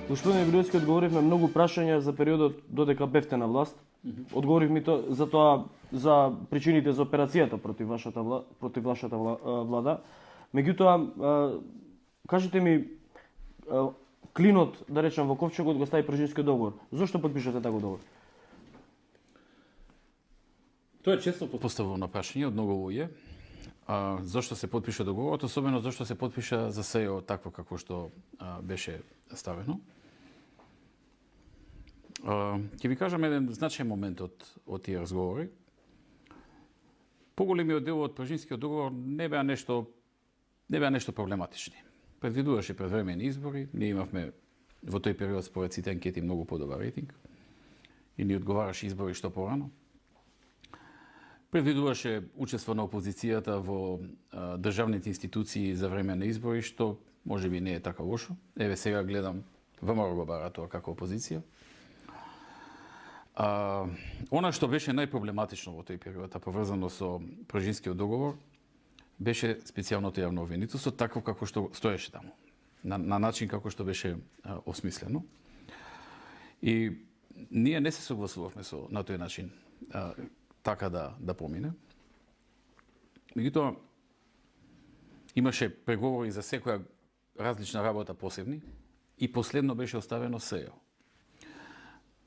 Господин Егоровски, одговоривме многу прашања за периодот додека бевте на власт. Одговоривме за тоа, за причините за операцијата против вашата влада. Меѓутоа, кажете ми, клинот, да речем, во ковчегот го стави Пржинскиот договор. Зошто подпишате таков договор? Тоа е често поставено прашање од многу луѓе. Зошто се подпиша договорот, особено зошто се подпиша за СЕО такво како што беше ставено. Ќе ви кажам еден значаен момент од тие разговори. Поголемиот дел од Пржинскиот договор не беа нешто проблематични. Предвидуваше предвремени избори, ние имавме во тој период според сите анкети многу подобар рейтинг и ни одговараше избори што порано. Предвидуваше учество на опозицијата во државните институции за време на избори, што можеби не е така лошо. Еве сега гледам ВМРО го бара тоа како опозиција. Она што беше најпроблематично во тој период, поврзано со Пржинскиот договор, беше специјалното јавно обвинителство, такво како што стоеше таму, на начин како што беше осмислено. И ние не се согласувавме на тој начин така да помине. Меѓутоа, имаше преговори за секоја различна работа посебни и последно беше оставено СЕО.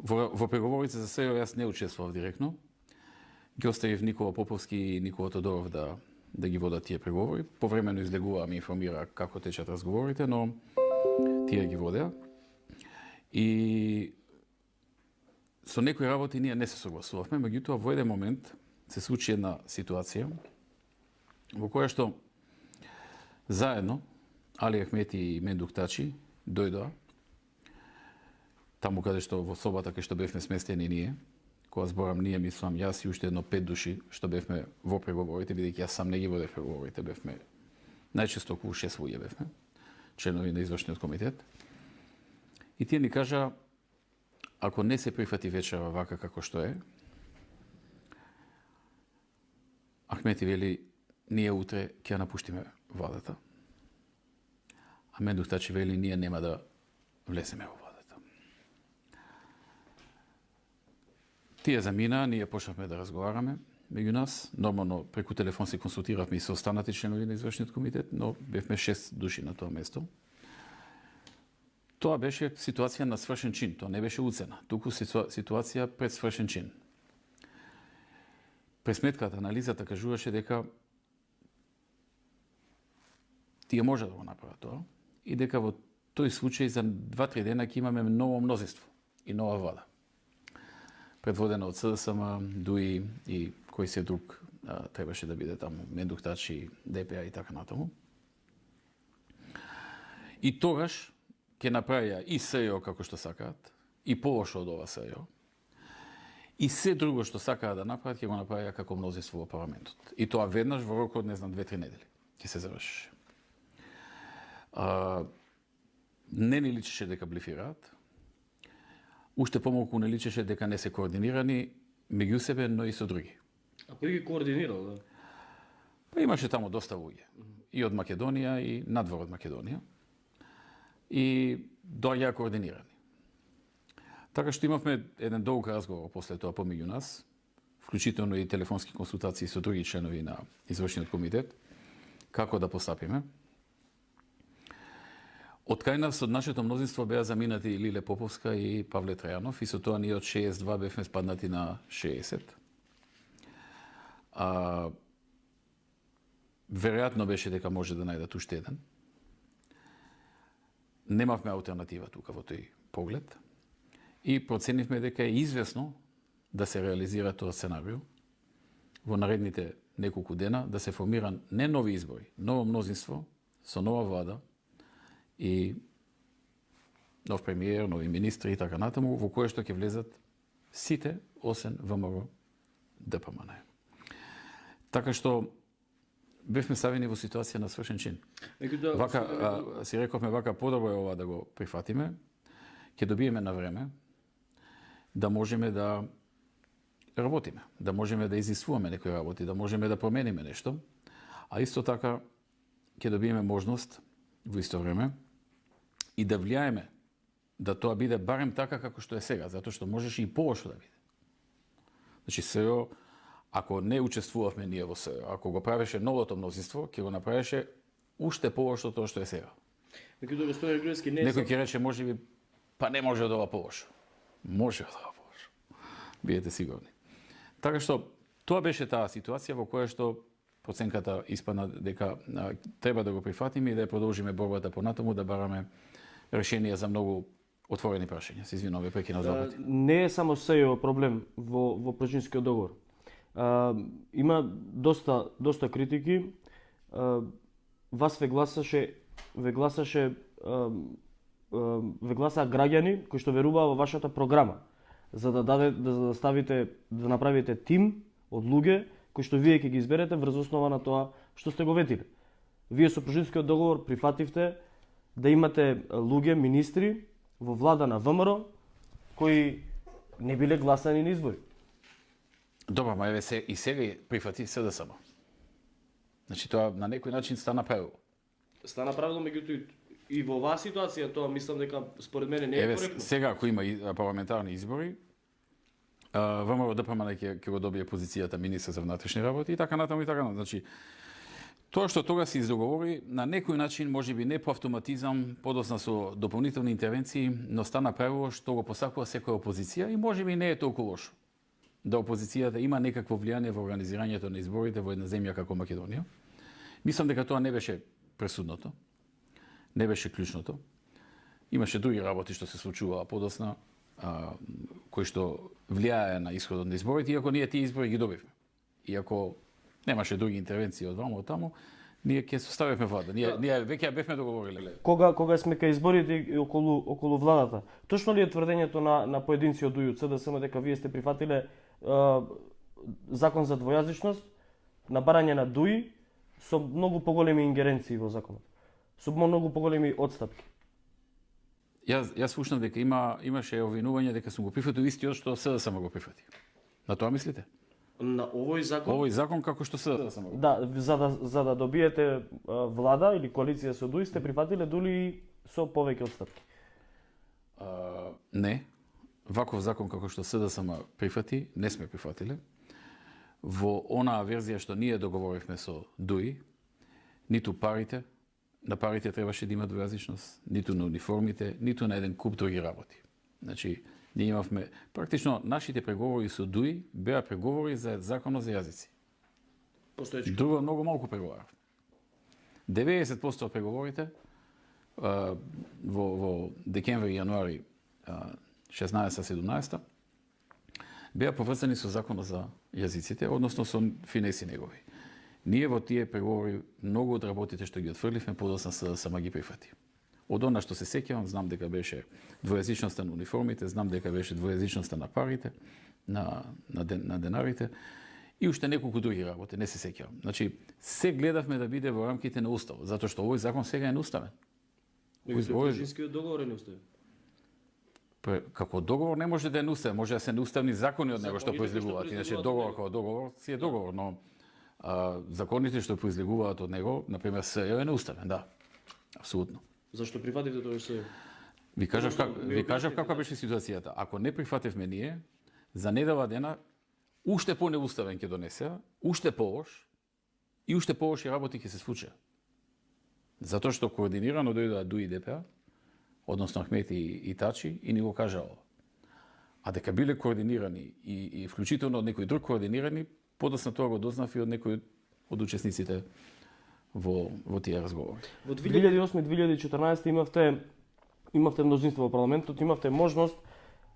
Во преговорите за СЕО јас не учествував директно. Ги оставив Никола Поповски и Никола Тодоров да ги водат тие преговори. Повремено излегуваа ми информира како течат разговорите, но тие ги водеа. И со некои работи ние не се согласувавме, меѓутоа во еден момент се случи една ситуација во која што заедно Али Ахмети и Мендух Тачи дојдоа таму каде што во собата кај што бевме сместени ние. Кога зборам ние, мислам јас и уште едно 5 души што бевме во преговорите, бидејќи јас сам не ги водев преговорите, бевме најчесто околу 6 луѓе бевме, членови на извршниот комитет. И тие ни кажа, ако не се прифати вечера вака како што е, Ахмети вели, ние утре ќе напуштиме владата. А Мендух Тачи вели, ние нема да влеземе во владата. Тие замина, ние почнавме да разговараме меѓу нас. Нормално преку телефон се консултиравме и со останати членови на извршниот комитет, но бевме 6 души на тоа место. Тоа беше ситуација на свршен чин, тоа не беше уцена, туку ситуација пред свршен чин. Пресметката, анализата кажуваше дека тие може да го направат тоа и дека во тој случај за 2-3 дена ќе имаме ново мнозинство и нова влада. Предводена од СДСМ, ДУИ и кој се друг требаше да биде таму, Мендух Тачи, ДПА и така натаму. И тогаш ќе направија и СЕО како што сакаат, и полошо од ова СЕО, и се друго што сакаат да направат, ќе го направија како мнозинство во парламентот. И тоа веднаш во рок од, 2-3 недели ќе се завршише. Не ни личеше дека блефираат, уште помалку не личеше дека не се координирани меѓу себе, но и со други. А кој ги координирал, да? Па имаше таму доста луѓе. И од Македонија, и надвор од Македонија. И доаѓаа координирани. Така што имавме еден долг разговор после тоа помеѓу нас, вклучително и телефонски консултации со други членови на извршниот комитет, како да постапиме. Од кај нас, од нашето мнозинство беа заминати и Лиле Поповска и Павле Трајанов, и со тоа ние од 62 бевме спаднати на 60. Веројатно беше дека може да најдат уште еден. Немавме алтернатива тука во тој поглед и проценивме дека е известно да се реализира тоа сценарио во наредните неколку дена, да се формира не нови избори, ново мнозинство со нова влада и нов премиер, нови министри и така натаму, во кое што ќе влезат сите, освен ВМРО ДПМН. Така што бевме ставени во ситуација на свршен чин. Вака, си рековме, вака подобро е ова да го прифатиме, ќе добиеме на време да можеме да работиме, да можеме да изискуваме некои работи, да можеме да промениме нешто, а исто така ќе добиеме можност во исто време и да влијаеме да тоа биде барем така како што е сега, затоа што можеше и полошо да биде. Значи СЕО, ако не учествувавме ние во СЕО, ако го правеше новото мнозинство, ќе го направеше уште полошо тоа што е сега. Меѓутоа господин Груевски не е Некој ќе рече можеби па не може од ова полошо. Може од ова полошо. Биете сигурни. Така што тоа беше таа ситуација во која што проценката испадна дека треба да го прифатиме и да ја продолжиме борбата понатаму, да бараме решенија за многу отворени прашања. Се извинувам, ве прекинав два пати. Не е само СЕО проблем во Пружинскиот договор. Има доста критики. Вас ве гласаа граѓани кои што веруваа во вашата програма за да ставите да направите тим од луѓе кои што вие ќе ги изберете врз основа на тоа што сте го ветиле. Вие со Пружинскиот договор прифативте да имате луѓе министри во влада на ВМРО кои не биле гласани на избори. Добро, ма еве се и сега прифати СДСМ. Значи тоа на некој начин стана правило. Стана правило, меѓутоа и во оваа ситуација тоа мислам дека според мене не е Еве коректно. сега ако има парламентарни избори, ВМРО ДПМН ќе го добие позицијата министар за внатрешни работи и така натаму и така натаму. Значи тоа што тога се издоговори на некој начин можеби не по автоматизам, подосна со дополнителни интервенции, но стана правило што го посакува секоја опозиција и можеби не е толку лошо да опозицијата има некакво влијание во организирањето на изборите во една земја како Македонија. Мислам дека тоа не беше пресудното, не беше клучното. Имаше други работи што се случуваа подосна, кои што влијае на исходот на изборите, иако ние тие избори ги добивме. Иако немаше други интервенции од ваму од таму, ние ќе составивме влада. Ние веќе ја бевме договориле. Кога сме кај изборите и околу владата, точно ли е тврдењето на поединци од УЈ ЦДСМ дека вие сте прифатиле закон за двојазичност на барање на ДУИ со многу поголеми ингеренции во законот, со многу поголеми отстапки? Јас слушнав дека имаше обвинување дека сум го прифатил истиот што СДСМ го прифати. На тоа мислите? На овој закон? Овој закон како што СДСМ го. Да, за да добиете влада или коалиција со ДУИ сте прифатиле дули со повеќе отстапки. Не. Ваков закон како што СДСМ прифати, не сме прифатиле. Во онаа верзија што ние договоривме со ДУИ, ниту парите, на парите требаше да има двојазичност, ниту на униформите, ниту на еден куп други работи. Значи, ние имавме, практично нашите преговори со ДУИ беа преговори за законот за јазици. Постоечки. Друго многу малку преговаравме. 90% од преговорите во декември и јануари 16-17 беа поврзани со законот за јазиците, односно со финеси негови. Ние во тие преговори многу од работите што ги отфрливме подосна сама ги прифати. Од она што се сеќавам, знам дека беше двојазичноста на униформите, знам дека беше двојазичноста на парите, на денарите и уште неколку други работи, не се сеќавам. Значи, се гледавме да биде во рамките на уставот, затоа што овој закон сега е неуставен. Пружинскиот договор е неуставен. Како договор не може да е неуставен, може да се неуставни закони од него што Законите произлегуваат. што Иначе произлегуваат договор како договор си е договор, но законите што произлегуваат од него, например СЕО е неуставен, да. Апсолутно. Зашто прифативте тоа што е? Ви кажав каква беше ситуацијата. Ако не прифативме ние, за недела дена уште по-неуставен ќе донесе, уште полош и уште полоши работи ќе се случат. Затоа што координирано дојдоа ДУИ ДПА, односно Ахмети и Тачи, и ни го кажа ова. А дека биле координирани и вклучително од некој друг координирани, подосна тоа го дознав и од некој од учесниците во тие разговори. Во 2008-2014 имавте мнозинство во парламентот, имавте можност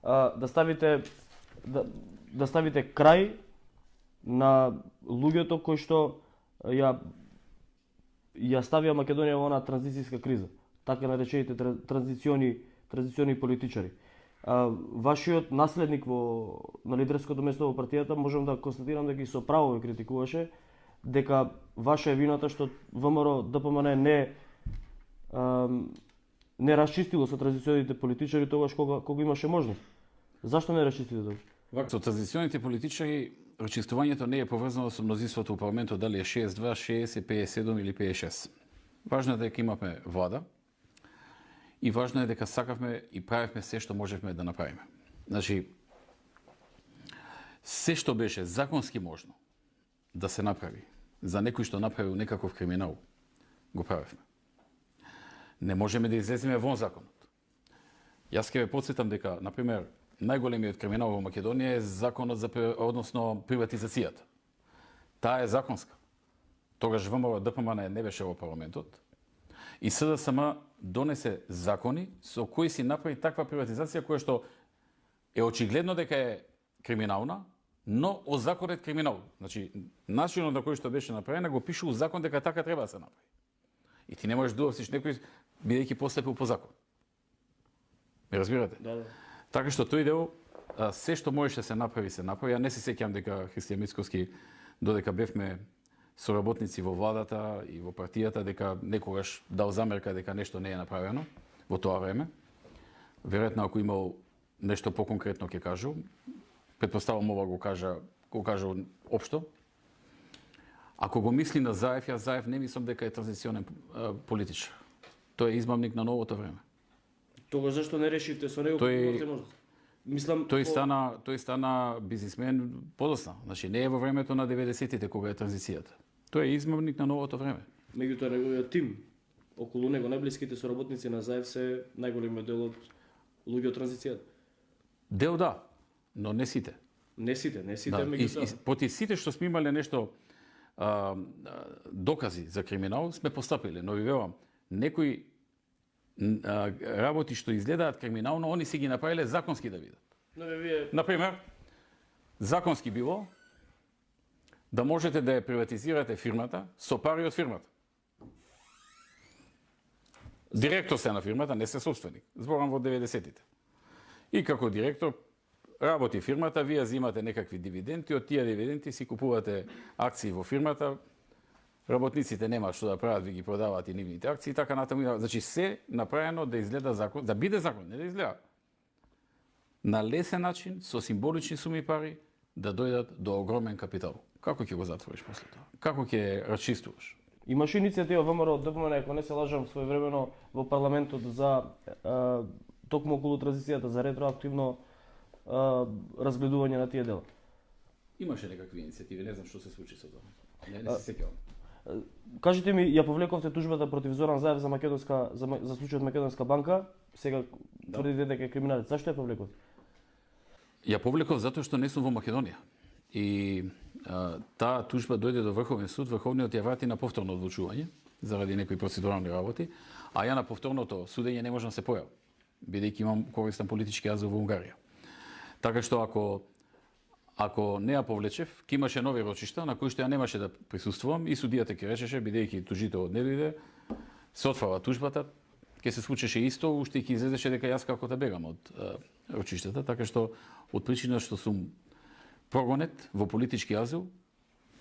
да ставите крај на луѓето кои што ја ставија Македонија во онаа транзицијска криза, така наречените транзициони политичари. Вашиот наследник на лидерското место во партијата, можам да констатирам дека и со право ве критикуваше дека ваша е вината што ВМРО ДПМН не расчистило со транзиционите политичари тогаш кога имаше можност. Зашто не расчистите тоа? Со транзиционите политичари расчистувањето не е поврзано со мнозинството во парламентот, дали е 62, 60, 57 или 56. Важно е дека имаме влада и важно е дека сакавме и правевме се што можевме да направиме. Значи, се што беше законски можно да се направи за некој што направил некаков криминал, го правевме. Не можеме да излеземе вон законот. Јас ќе ве потсетам дека, например, најголемиот криминал во Македонија е законот за односно приватизацијата. Таа е законска. Тогаш ВМРО ДПМН не беше во парламентот и СДСМ донесе закони со кои си направи таква приватизација која што е очигледно дека е криминална, но озаконет криминал. Значи, начинот на кој што беше направена го пише у закон дека така треба да се направи. И ти не можеш да уврсиш некој бидејќи постапил по закон. Ме разбирате? Да. Така што тој дел, се што можеше да се направи, се направи. Ја не се сеќам дека Христијан Мицковски, додека бевме соработници во владата и во партијата, дека некогаш дал замерка дека нешто не е направено во тоа време. Веројатно ако имал нешто поконкретно ќе кажу. Предпоставам ова го кажа општо. Ако го мисли на Заев, јас Заев не мислам дека е транзиционен политичар. Тој е измамник на новото време. Тогаш зашто не решивте со него? Мислам, Тој стана бизнисмен подосна. Значи не е во времето на 90-тите кога е транзицијата. Тој е измамник на новото време. Меѓутоа неговиот тим околу него, најблиските соработници на Заев се најголемиот дел од луѓе од транзицијата. Дел да, но не сите. Не сите, Да, меѓутоа. Поти сите што сме имале нешто докази за криминал, сме постапиле. Но ви велам, некои работи што изгледаат криминално, они си ги направиле законски да видат. Но вие Например, законски било да можете да ја приватизирате фирмата со пари од фирмата. Директор се на фирмата, не се собственик. Зборам во 90-тите. И како директор работи фирмата, вие земате некакви дивиденти, од тие дивиденти си купувате акции во фирмата, работниците немаат што да прават, ви ги продаваат и нивните акции, така натаму. Значи се направено да изгледа закон, да биде закон, не да изгледа. На лесен начин, со символични суми пари, да дојдат до огромен капитал. Како ќе го затвориш после тоа? Како ќе расчистуваш? имаше иницијатива ВМРО ДПМН, ако не се лажам, своевремено во парламентот за токму околу транзицијата за ретроактивно разгледување на тие дела. Имаше некакви иницијативи, не знам што се случи со тоа. Не се сеќавам. Кажете ми, ја повлековте тужбата против Зоран Заев за за случајот Македонска банка, сега тврдите дека е криминалец. Зашто ја повлековте? Ја повлеков затоа што не сум во Македонија. И таа тужба дојде до Врховен суд, Врховниот ја врати на повторно одлучување заради некои процедурални работи, а ја на повторното судење не можам да се појавам, бидејќи имам користен политички азил во Унгарија. Така што ако не ја повлечев, ќе имаше нови рочишта на кои што ја немаше да присуствувам и судијата ќе речеше, бидејќи тужителот не дојде, се отфрла тужбата, ќе се случеше исто, уште ќе излезеше дека јас како да бегам од рочиштата, така што од причина што сум прогонет во политички азил,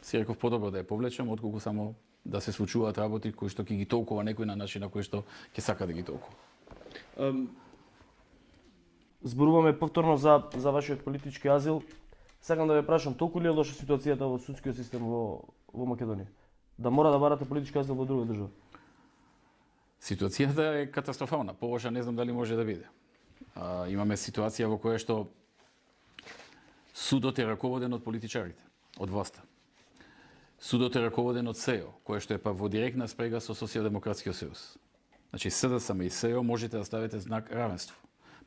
си реков подобро да ја повлечам, отколку само да се случуваат работи кои што ќе ги толкува некој на начин на кој што ќе сака да ги толкува. Зборуваме повторно за вашиот политички азил. Сакам да ве прашам, толку ли е лоша ситуацијата во судскиот систем во Македонија? Да мора да барате политички азил во друга држава? Ситуацијата е катастрофална, полоша не знам дали може да биде. Имаме ситуација во која што судот е раководен од политичарите, од власта. Судот е раководен од СЕО, која што е па во директна спрега со Социјалдемократскиот сојуз. Значи СДСМ и СЕО можете да ставите знак равенство.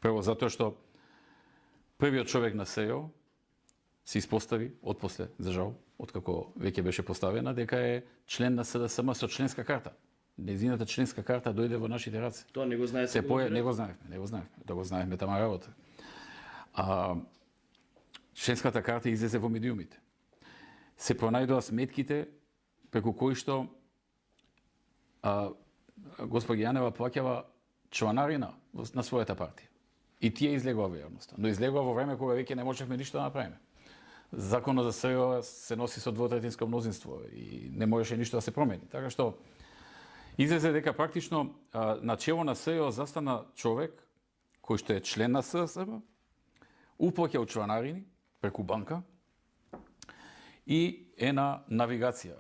Прво затоа што првиот човек на СЕО се испостави отпосле, за жал, откако веќе беше поставена, дека е член на СДСМ со членска карта. Незината членска карта дојде во нашите раце. Тоа не го знаете. Не го знаевме. Да го знаевме тама работа. Членската карта излезе во медиумите. Се пронајдоа сметките преку кои што госпоѓа Јанева плаќава чланарина на својата партија. И тие излегува во јавноста. Но излегува во време кога веќе не можевме ништо да направиме. Законот за СЕО се носи со двотретинско мнозинство и не можеше ништо да се промени. Така што излезе дека практично на чело на СЕО застана човек кој што е член на СДСМ, уплаќа чланарини преку банка и е на навигација,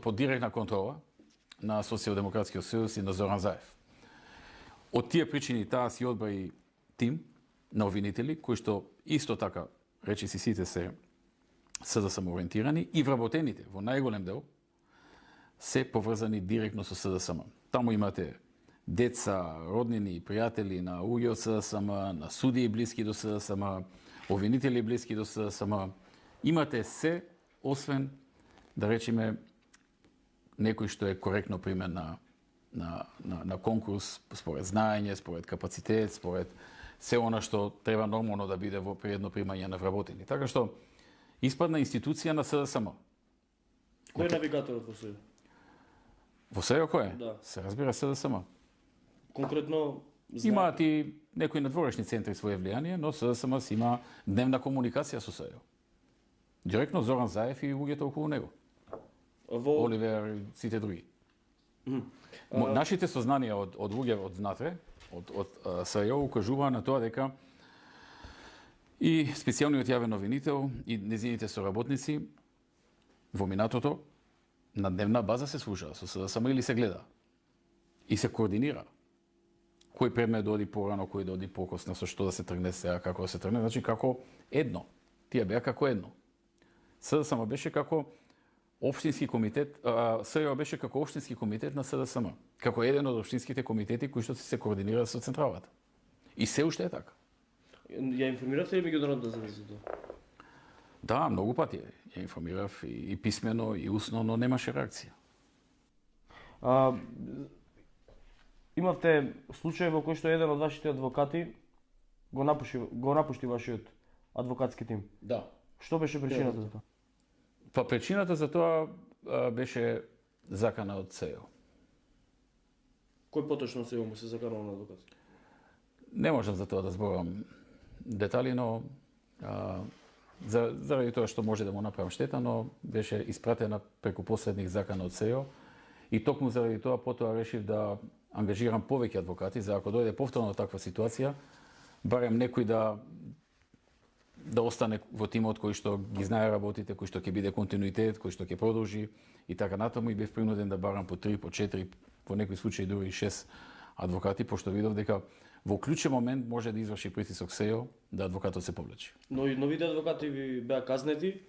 по директна контрола на Социјалдемократскиот сојуз и на Зоран Заев. Од тие причини таа си одбраи тим на обвинители кои што исто така речиси сите се СДСМ ориентирани и вработените во најголем дел се поврзани директно со СДСМ. Таму имате деца, роднини, пријатели на луѓе од СДСМ, на судии блиски до СДСМ, обвинители блиски до СДСМ. Имате се, освен, да речеме, некој што е коректно примен на конкурс, според знаење, според капацитет, според се она што треба нормално да биде во предно примање на вработени. Така што испадна институција на СДСМ. Кој е навигаторот во СДСМ? Во СЕО кој е? Да. Се разбира СДСМ. Конкретно Имаат и некои надворешни центри своје влијание, но СДСМ си има дневна комуникација со СЕО. Директно Зоран Заев и луѓето околу него. во Оливер и сите други. Нашите сознанија од луѓе од внатре, од СЕО, укажуваа на тоа дека и специјалниот јавен обвинител и незините соработници во минатото на дневна база се слушаа со СДСМ или се гледа и се координира. Кој предмет да оди порано, кој да оди покосно, со што да се тргне сега, како да се тргне, значи како едно. Тие беа како едно. СДСМ беше како општински комитет, СЕО беше како општински комитет на СДСМ, како еден од општинските комитети кои што се координира со централата. И се уште е така. Ја информиравте ли меѓународната заедница за тоа? Да, многу пати ја информирав и писмено и усно, но немаше реакција. Имавте случај во кој што еден од вашите адвокати го напушти вашиот адвокатски тим. Да. Што беше причината за тоа? Па причината за тоа беше закана од СЕО. Кој поточно се му се заканал на адвокат? Не можам за тоа да зборам детали, но заради тоа што може да му направам штета, но беше испратена преку последник закана од СЕО и токму заради тоа потоа решив да ангажирам повеќе адвокати, за ако дојде повторно таква ситуација, барем некој да остане во тимот кој што ги знае работите, кој што ќе биде континуитет, кој што ќе продолжи и така натаму, и бев принуден да барам по 3, по 4, во некои случаи дури 6 адвокати, пошто видов дека во клучен момент може да изврши притисок СЕО да адвокатот се повлече. Но и новите адвокати ви беа казнети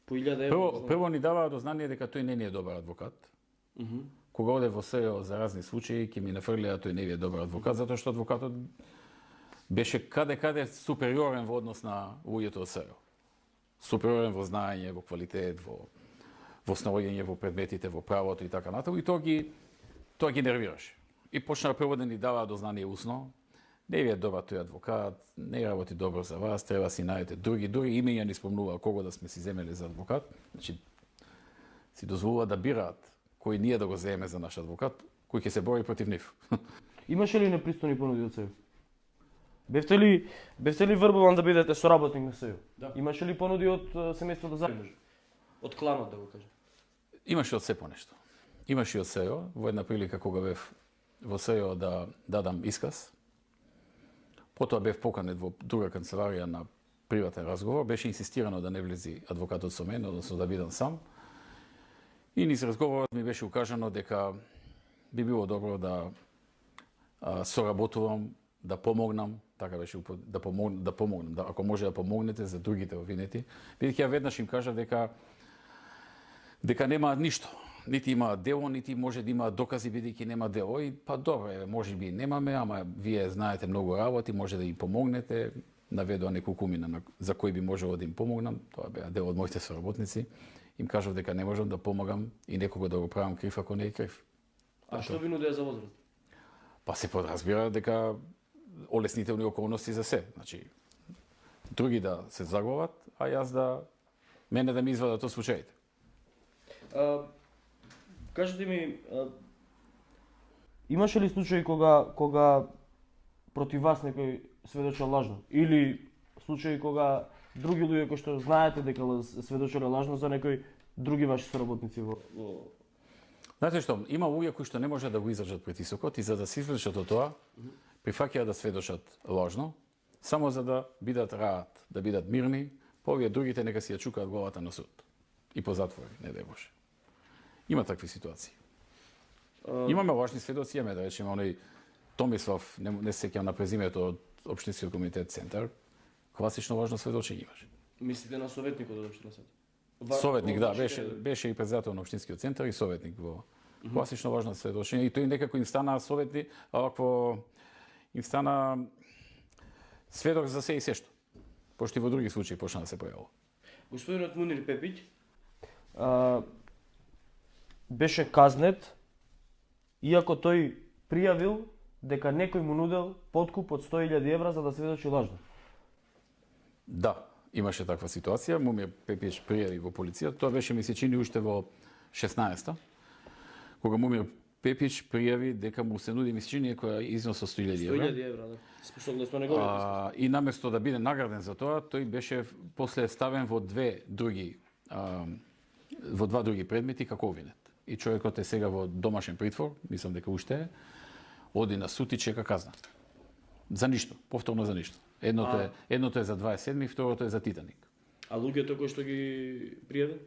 по 1000 евро. Прво ни даваа до знание дека тој не е добар адвокат. Кога оде во СЕО за разни случаи, ќе ми нафрлеа тој не е добар адвокат, затоа што адвокатот беше каде супериорен во однос на луѓето од СЕО. Супериорен во знаење, во квалитет, во снаоѓање во предметите, во правото и така натаму, и тоа ги нервираше. И почнаа прво да ни даваа до знание усно, не ви е добар тој адвокат, не работи добро за вас, треба си најдете други имења ни спомнуваа кого да сме си земели за адвокат, значи си дозволува да бираат кој ние да го земеме за наш адвокат, кој ќе се бори против нив. Имаше ли непристојни понуди од СЕО? Бевте ли врбуван да бидете соработник на СЕО? Да. Имаше ли понуди од семејството Зајмеж? Од кланот, да го кажем? Имаше од се понешто. Имаше и од СЕО, во една прилика кога бев во СЕО да дадам исказ. Потоа бев поканет во друга канцеларија на приватен разговор. Беше инсистирано да не влези адвокатот со мене, односно да бидам сам. И низ разговорот ми беше укажано дека би било добро да соработувам, да помогнам, така беше да помогнам, ако може да помогнете за другите обвинети. Бидејќи ја веднаш им кажав дека немаат ништо. Нити имаат дело, нити може да имаат докази бидејќи нема дело. И па добро, може би немаме, ама вие знаете многу работи, може да им помогнете. Наведоа неколку имена за кои би можело да им помогнам. Тоа беа дел од моите соработници. Им кажав дека не можам да помогам и некого да го правам крив ако не е крив. А што ви нудеа за возраст? Па се подразбира дека олеснителни околности за се. Значи, други да се заглават, а јас мене да ми извадат од случаите. Кажете ми, имаше ли случаи кога против вас некој сведочел лажно? Или случаи кога други луѓе кои што знаете дека сведочеле лажно за некои други ваши соработници во... Знаете што, има луѓе кои што не можат да го издржат притисокот и за да се извлечат од тоа, прифаќаат да сведочат лажно, само за да бидат раат, да бидат мирни, па овие другите нека си ја чукаат главата на суд. И по затвори, не дај Боже. Има такви ситуации. Имаме лажни сведоци, имаме да речеме оној Томислав, не се сеќавам на презимето од Општинскиот комитет Центар, класично важно сведочење имаше. Мислите на советникот од општина Центар? Советник, да, беше и председател на Општинскиот центар и советник во класично важно сведочење. И тој некако им стана советник, овакво им стана сведок за се и сешто. Пошто и во други случаи почна да се појавува. Господинот Мунир Пепиќ беше казнет, иако тој пријавил дека некој му нудел подкуп од 100.000 евра за да сведочи лажно. Да, имаше таква ситуација. Мумир Пепиќ пријави во полицијата. Тоа беше, ми се чини, уште во 16-та. Кога Мумир Пепиќ пријави дека му се нуди, ми се чини, некоја износ од 100.000 евра. 100.000 евра, да. Согласно неговите. И наместо да биде награден за тоа, тој беше после ставен во два други предмети како обвинет. И човекот е сега во домашен притвор, мислам дека уште е, оди на суд и чека казна. За ништо, повторно за ништо. Едното е за 27, второто е за Титаник. А луѓето кои што ги пријавил?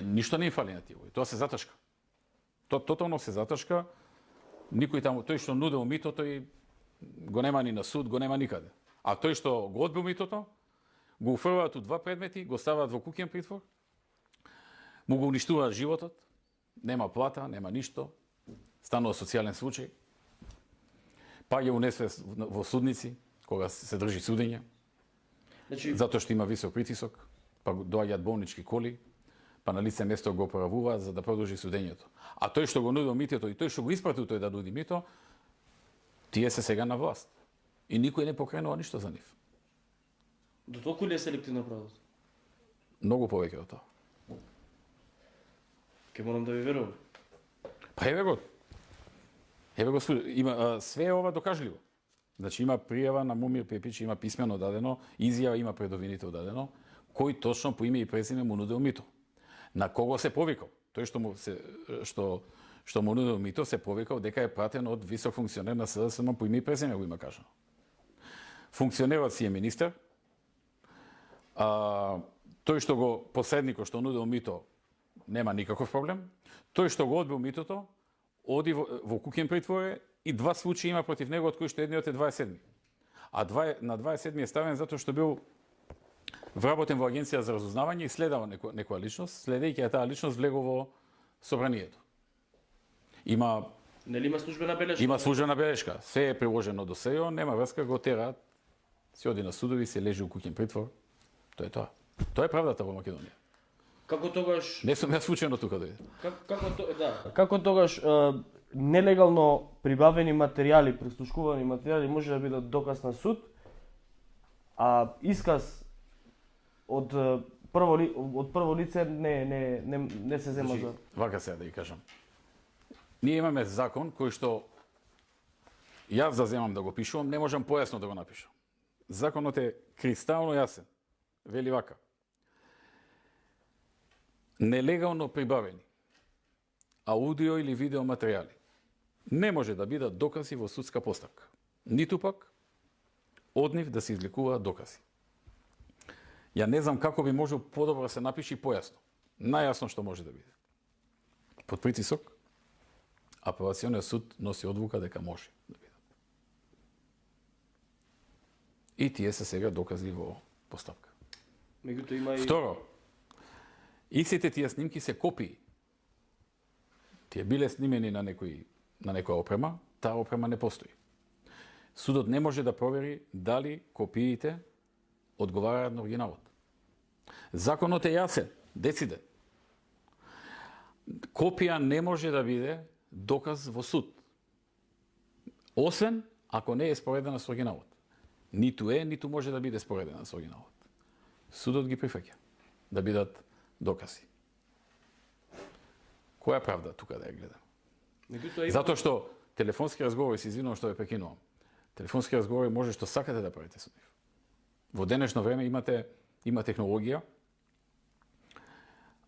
Ништо не им фали на тие. Тоа се заташка. Тотално се заташка. Никој таму, тој што нудел мито, тој го нема ни на суд, го нема никаде. А тој што го одбил митото, го уфрлаат у два предмети, го ставаат во куќен притвор, му го уништуваат животот, нема плата, нема ништо, станува социјален случај, па ја унесува во судници, кога се држи судење, Значи, затоа што има висок притисок, па доаѓаат болнички коли, па на лице место го оправуваат за да продолжи судењето. А тој што го нудил митото и тој што го испратил тој да нуди мито, тие се сега на власт. И никој не покренува ништо за нив. до толку ли е селективна правдата? Многу повеќе од тоа. Ке морам да ви верувам. Па еве го, има све ова докажливо. Значи има пријава на Мумир Пепиќ, има писмено дадено, изјава има пред обвинител дадено, кој точно по име и презиме му нудел мито. На кого се повикал? Тој што му нудел мито се повикал дека е пратен од висок функционер на СДСМ по име и презиме го има кажано. Функционерот си е министер. Тој што го посредникот што нудел мито нема никаков проблем. Тој што го одбил митото оди во куќен притвор и два случаи има против него, од кои што едниот е 27. А на 27 е ставен затоа што бил вработен во агенција за разузнавање и следава некоја личност, следејќи ја таа личност влегол во собранието. Нели има службена белешка? Има службена белешка. Се е приложено до СЕО, нема врска, го тераат, се оди на судови, се лежи у куќен притвор. Тоа е тоа. Тоа е правдата во Македонија. Како тогаш... Не сум ја случајно тука дојде. Како тогаш нелегално прибавени материјали, прислушкувани материјали може да бидат доказ на суд, а исказ од прво лице не се зема за... Вака сега да ги кажам. Ние имаме закон кој што јас да земам да го пишувам, не можам појасно да го напишам. Законот е кристално јасен. Вели вака. Нелегално прибавени аудио или видео материјали не може да бидат докази во судска постапка. Ниту пак од нив да се извлекуваат докази. Ја не знам како би можел подобро да се напише и појасно. Најасно што може да биде. Под притисок, апелациониот суд носи одлука дека може да бидат. И тие се сега докази во постапка. Меѓутоа има и... Второ, истите тие снимки се копии. Тие биле снимени на некоја опрема, таа опрема не постои. Судот не може да провери дали копиите одговараат на оригиналот. Законот е јасен, дециден. Копија не може да биде доказ во суд. Освен ако не е споредена со оригиналот. Ниту е, ниту може да биде споредена со оригиналот. Судот ги прифаќа да бидат докази. Која правда тука да ја гледам? Затоа што телефонски разговори, се извинувам што ве прекинувам. Телефонски разговори може што сакате да правите со нив. Во денешно време има технологија.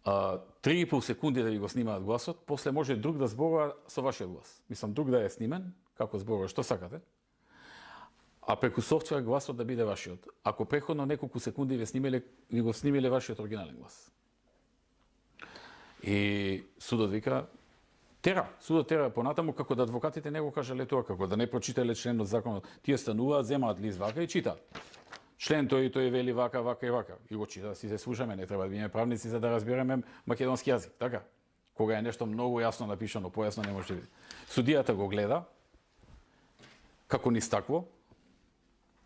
3,5 секунди да ви го снимаат гласот, после може друг да зборува со вашиот глас. Мислам, друг да е снимен, како зборува, што сакате, а преку софтвер гласот да биде вашиот. Ако преходно неколку секунди ви го снимиле вашиот оригинален глас. И судот вика, Судот тера понатаму како да адвокатите не го кажале тоа, како да не прочитале членот законот. Тие стануваат, земаат лист вака и читаат. Член тој вели вака, вака и вака. И го чита, си се слушаме, не треба да биме правници за да разбереме македонски јазик, така? Кога е нешто многу јасно напишано, појасно не може да биде. Судијата го гледа, како ни стакво,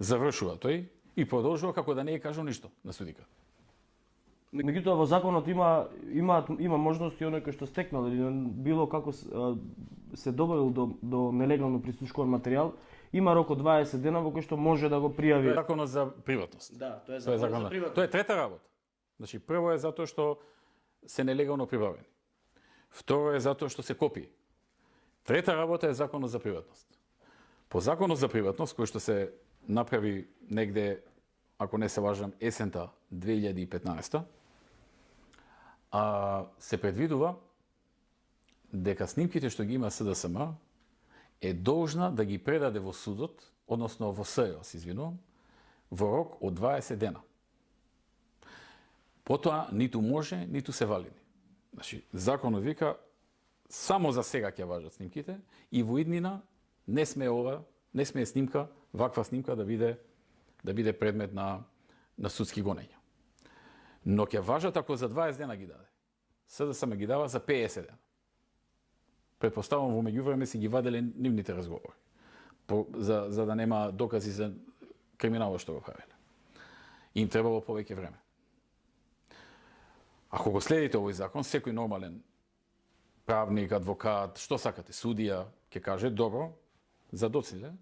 завршува тој и продолжува како да не е кажал ништо на судика. Меѓутоа во законот има можности оној кој што стекнал или било како се добавил до нелегално прислушкуван материјал, има рок од 20 дена во кој што може да го пријави. Тоа е законот за приватност. Да, тоа е законот за приватност. Тоа е трета работа. Значи прво е затоа што се нелегално прибавени. Второ е затоа што се копии. Трета работа е законот за приватност. По законот за приватност кој што се направи негде, ако не се лажам, есента 2015, се предвидува дека снимките што ги има СДСМ е должна да ги предаде во судот, односно во СЕО, во рок од 20 дена. Потоа ниту може, ниту се валидни. Значи, законот вика само за сега ќе важат снимките и во иднина не смее снимка, ваква снимка да биде предмет на судски гонења. Но ќе важат ако за 20 дена ги даде. СДСМ ги дава за 50 дена. Предпоставам во меѓувреме си ги ваделе нивните разговори. За да нема докази за криминалот што го правеле. Им требало повеќе време. Ако го следите овој закон, секој нормален правник, адвокат, што сакате, судија, ќе каже, добро, за доциле,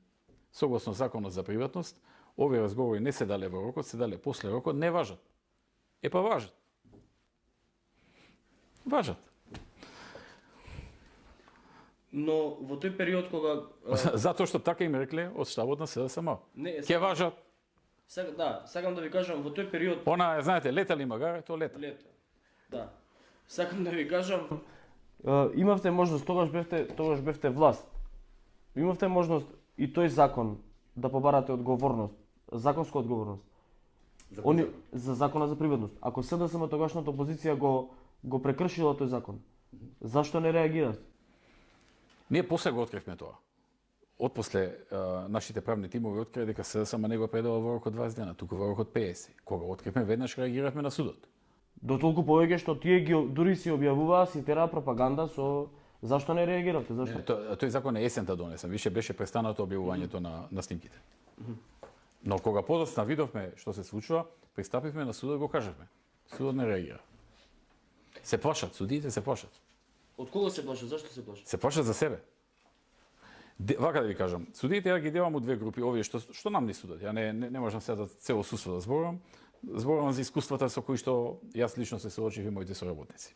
согласно законот за приватност, овие разговори не се дале во рокот, се дале после рокот, не важат. Па важат. Важат. Но во тој период кога Затоа што така им рекле од штабот на СДСМ. Ќе важат. Сакам да ви кажам во тој период. Она, знаете, лета ли магаре, то лета. Да. Сакам да ви кажам, имавте можност, тогаш бевте власт. Имавте можност и тој закон да побарате одговорност, законска одговорност. За законот за приватност. Ако СДСМ тогашната опозиција го прекршила тој закон, зашто не реагирате? Ние после го откривме тоа. Отпосле нашите правни тимови открија дека СДСМ не го предава во рок од 20 дена, туку во рок од 50. Кога откривме, веднаш реагиравме на судот. До толку повеќе што тие ги дури си објавуваа, си тераа пропаганда со зашто не реагиравте? Зашто? Тој закон е есента донесен, више беше престанато објавувањето на снимките. Но кога подоцна видовме што се случува, пристапивме на судот и го кажавме. Судот не реагира. Се плашат, судиите се плашат. Од кого се плашат? Зашто се плашат? Се плашат за себе. Вака да ви кажам, судиите ја ги делам у две групи, овие што нам ни судат. Ја не можам сега за цело судство да зборувам. Зборувам за искуствата со кои што јас лично се соочив и моите соработници.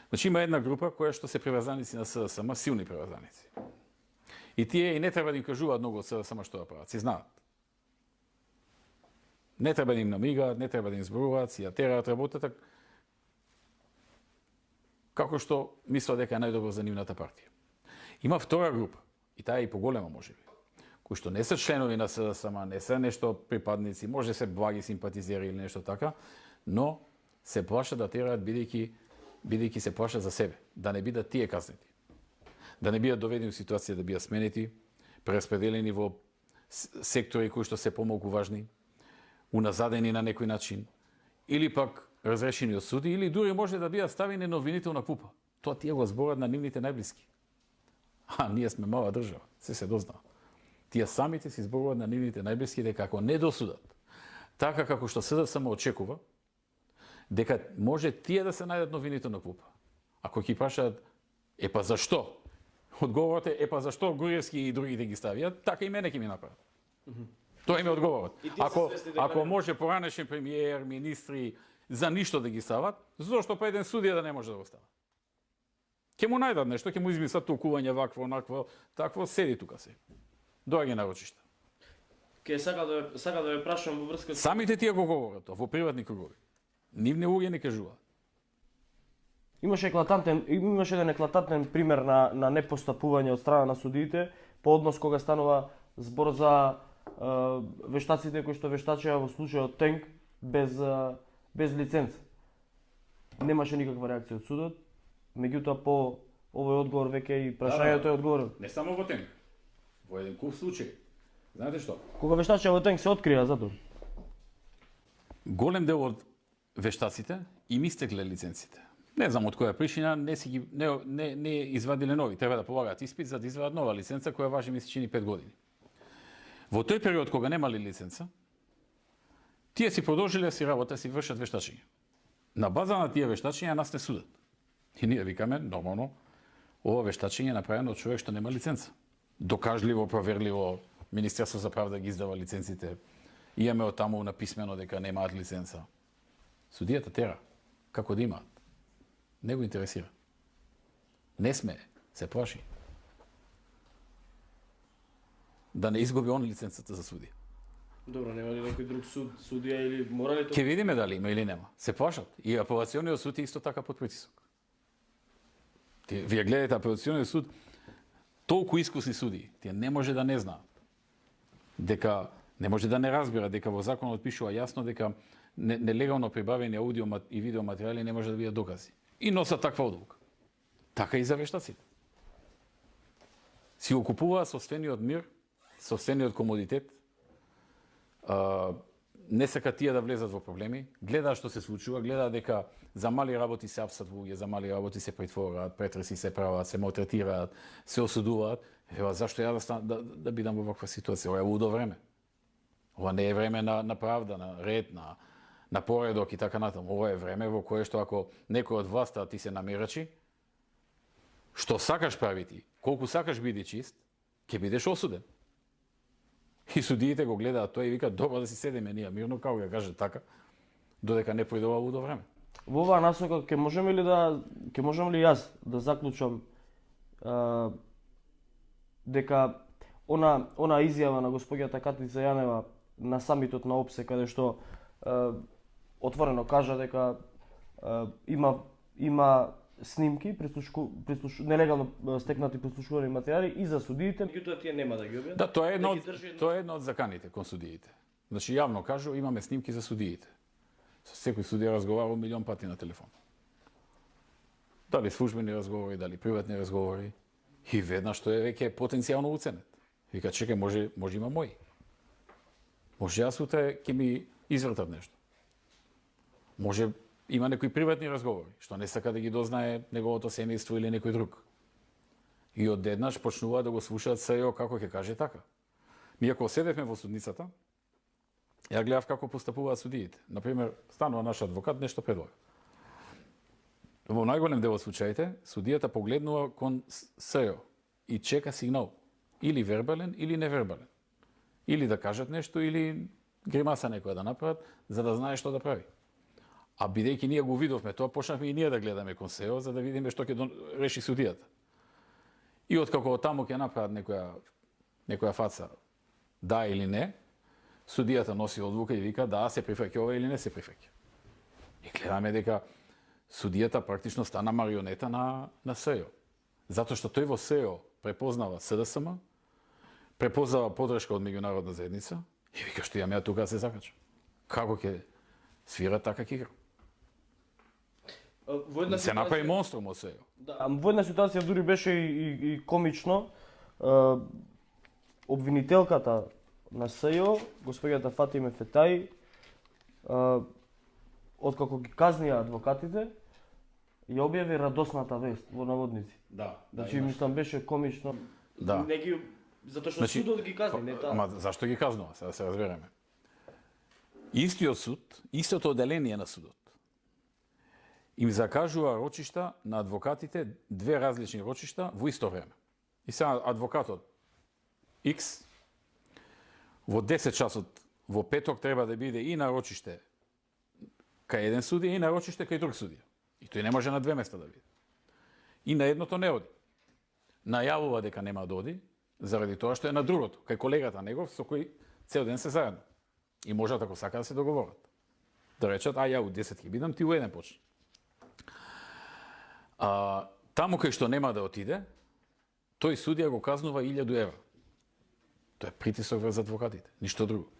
Значи има една група која што се приврзаници на СДСМ, силни приврзаници. И тие и не треба да им кажуваат многу од СДСМ што да прават, си знаат. Не треба да им намигаат, не треба да им зборуваат, си ја тераат работата како што мислат дека е најдобро за нивната партија. Има втора група, и таа е и поголема можеби, кои што не се членови на СДСМ, не се нешто припадници, може се благи симпатизери или нешто така, но се плашат да тераат бидејќи се плашат за себе, да не бидат тие казнети. Да не бидат доведени у ситуација да бидат сменети, прераспределени во сектори кои што се помалку важни, уназадени на некој начин, или пак разрешени од суди, или дури може да бидат ставени на обвинителна купа. Тоа тие го зборат на нивните најблиски. Ние сме мала држава, се дознава. Тие самите си зборуваат на нивните најблиски дека ако не досудат, така како што СДСМ очекува, дека може тие да се најдат на обвинителна купа. Ако ќе прашаат, па зашто? Одговорот е, па зашто Груевски и другите ги ставиат, така и мене ќе ми направат. Тоа им е одговорот. Ако може поранешен премиер, министри, за ништо да ги стават, зошто па еден судија да не може да го става? Ќе му најдат нешто, ќе му измислат толкување вакво, онакво, такво, седи тука се. Доаѓа на рочишта. Ке сака да ве прашам во врска со... Самите тие го говорат тоа, во приватни кругови. Нивни луѓе не кажуваат. Имаше еден еклатантен пример на непостапување од страна на судиите по однос кога станува збор за вештаците кои што вештачеа во случајот Тенк без лиценца. Немаше никаква реакција од судот, меѓутоа по овој одговор веќе и прашањето е одговорено. Не само во Тенк. Во еден куп случаи. Знаете што? Кога вештачите во Тенк се открија затоа? Голем дел од вештаците им истекле лиценците. Не знам од која причина не извадиле нови. Треба да полагаат испит за да извадат нова лиценца која важи мисли чини 5 години. Во тој период кога немале лиценца, тие си продолжиле да си работа, си вршат вештачење. На база на тие вештачења нас не судат. И ние викаме, нормално, ова вештачење е направено од човек што нема лиценца. Докажливо, проверливо, Министерство за правда ги издава лиценците. Имаме од таму написмено дека немаат лиценца. Судијата тера. Како да имаат? Не го интересира. Не сме, се плаши. Да не изгуби он лиценцата за судија. Добро, нема ли некој друг судија или мора ли тоа? Ке видиме дали има или нема. Се плашат. И апелациониот суд е исто така под притисок. Вие гледате апелациониот суд, толку искусни судии, тие не може да не знаат. Дека не може да не разбира дека во законот пишува јасно дека нелегално прибавени аудио и видео материјали не може да бидат докази. И носат таква одлука. Така и за вештаците. Си го купуваат собствениот мир, собствениот комодитет, не сакаат тие да влезат во проблеми, гледаат што се случува, гледаат дека за мали работи се апсат луѓе, за мали работи се притвораат, претреси се прават, се малтретираат, се осудуваат. Ева, зашто ја да бидам во ваква ситуација? Ова е лудо време. Ова не е време на правда, на ред, на поредок и така натаму. Ова е време во кое што ако некој од власта ти се намирачи, што сакаш прави ти, колку сакаш биди чист, ќе бидеш осуден. И судиите го гледаат тоа и викаат, добро да си седеме ние мирно, како ја каже така, додека не пројде ова лудо време. Во оваа насока ќе можем ли јас да заклучам дека она изјава на госпоѓата Катица Јанева на самитот на ОПСЕ, каде што отворено кажа дека има снимки, нелегално стекнати прислушувани материјали и за судиите, меѓутоа тие нема да ги објават. Да, тоа е едно од заканите кон судиите. Значи јавно кажу, имаме снимки за судиите. Со секој судија разговарал милион пати на телефон. Дали службени разговори, дали приватни разговори. И веднаш што е веќе потенцијално уценет. Вика, чекај, може има мој. Може јас утре ќе ми извртат нешто. Може има некои приватни разговори, што не сака да ги дознае неговото семејство или некој друг. И одеднаш почнуваат да го слушаат СЕО како ќе каже така. Ние кога седевме во судницата, ја гледав како постапуваат судиите. Например, станува наш адвокат, нешто предлага. Во најголем дел од случаите, судијата погледнува кон СЕО и чека сигнал. Или вербален, или невербален. Или да кажат нешто, или гримаса некоја да направат, за да знае што да прави. А бидејќи ние го видовме тоа, почнавме и ние да гледаме кон СЕО, за да видиме што ќе реши судијата. И откако таму ќе направат некоја фаца, да или не, судијата носи одлука и вика да се прифаќа ова или не се прифаќа. И гледаме дека судијата практично стана марионета на СЕО. Затоа што тој во СЕО препознава СДСМ, препознава подршка од меѓународна заедница и вика што ја тука се закача. Како ќе свира така ќе игра? Се направи монструм од СЕО. Да, во една ситуација дури беше и комично. Обвинителката на СЕО, господјата Фатиме Фетаи, откако ги казнија адвокатите, ја објави радосната вест во наводници. Да. Значи, мислам, беше комично. Да. Затоа што судот ги казни, не таа. Ама зашто ги казнува, сега да се разбереме. Истиот суд, истото оделение на судот, им закажува рочишта на адвокатите, две различни рочишта во исто време. И сега адвокатот X во 10 часот во петок треба да биде и на рочиште кај еден судија и на рочиште кај друг судија. И тој не може на две места да биде. И на едното не оди. Најавува дека нема да оди, заради тоа што е на другото, кај колегата негов со кој цел ден се заедно. И можат ако сака да се договорат. Да речат, ја у 10 ќе бидам, ти у 1 почни. Таму кај што нема да отиде, тој судија го казнува 1000 евра. Тоа е притисок врз адвокатите, ништо друго.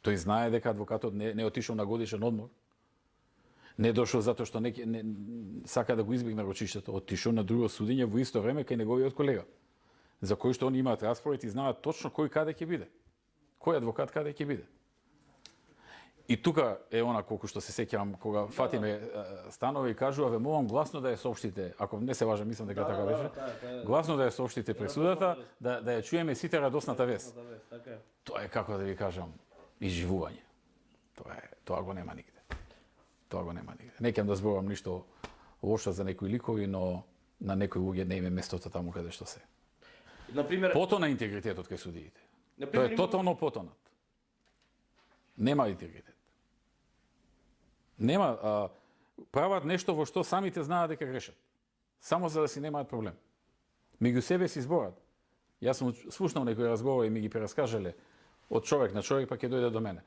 Тој знае дека адвокатот не отишол на годишен одмор. Не дошол затоа што сака да го избегне рочиштето, отишол на друго судење во исто време кај неговиот колега, за кој што они имаат распоред и знаат точно кој каде ќе биде. Кој адвокат каде ќе биде. И тука е она колку што се сеќавам кога Фатиме станува и кажува, ве молам гласно да ја соопштите, ако не се важам, мислам дека така беше. Гласно да ја соопштите пресудата, да ја чуеме сите радосната вест. Тоа е, како да ви кажам, изживување. Тоа го нема нигде. Тоа го нема нигде. Не ќе да зборам ништо лошо за некои ликови, но на некои луѓе не име местото таму каде што се. Например, потона интегритетот кај судиите. Тоа е тотално потонат. Нема интегритет. Нема, прават нешто во што самите знаат дека грешат. Само за да си немаат проблем. Меѓу себе си зборат. Јас сум слушнал некои разговори и ми ги прераскажале од човек на човек, па ќе дојде до мене.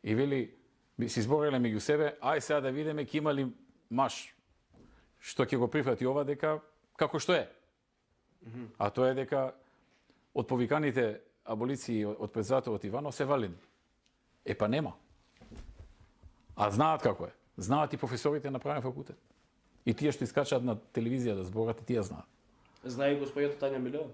И вели, си збореле меѓу себе, ај сега да видиме ќе има ли маш што ќе го прифати ова дека како што е. А тоа е дека од повиканите аболиции од председателот Иванов се валидни. Па нема. А знаат како е. Знаат и професорите на правен факултет. И тие што искачаат на телевизија да зборат, и тие знаат. Знае господјата Тања Милева?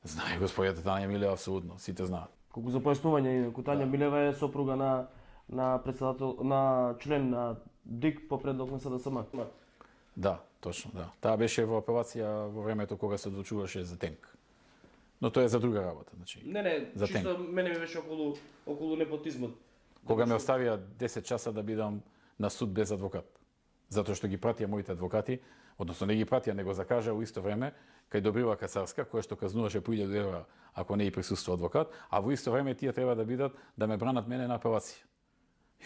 Знае господјата Тања Милева, апсолутно, сите знаат. Колку за појаснување, Тања Милева е сопруга на председател, на член на ДИК по предлог на СДСМ. Да, точно, да. Таа беше во апелација во времето кога се одлучуваше за Тенк. Но тоа е за друга работа, значи. Не, чисто мене ми беше околу непотизмот. Кога ме оставија 10 часа да бидам на суд без адвокат. Затоа што ги пратија моите адвокати, односно не ги пратија, него закажа во исто време кај Добрива Кацарска, која што казнуваше по 1000 евра ако не и присуствува адвокат, а во исто време тие треба да бидат да ме бранат мене на апелација.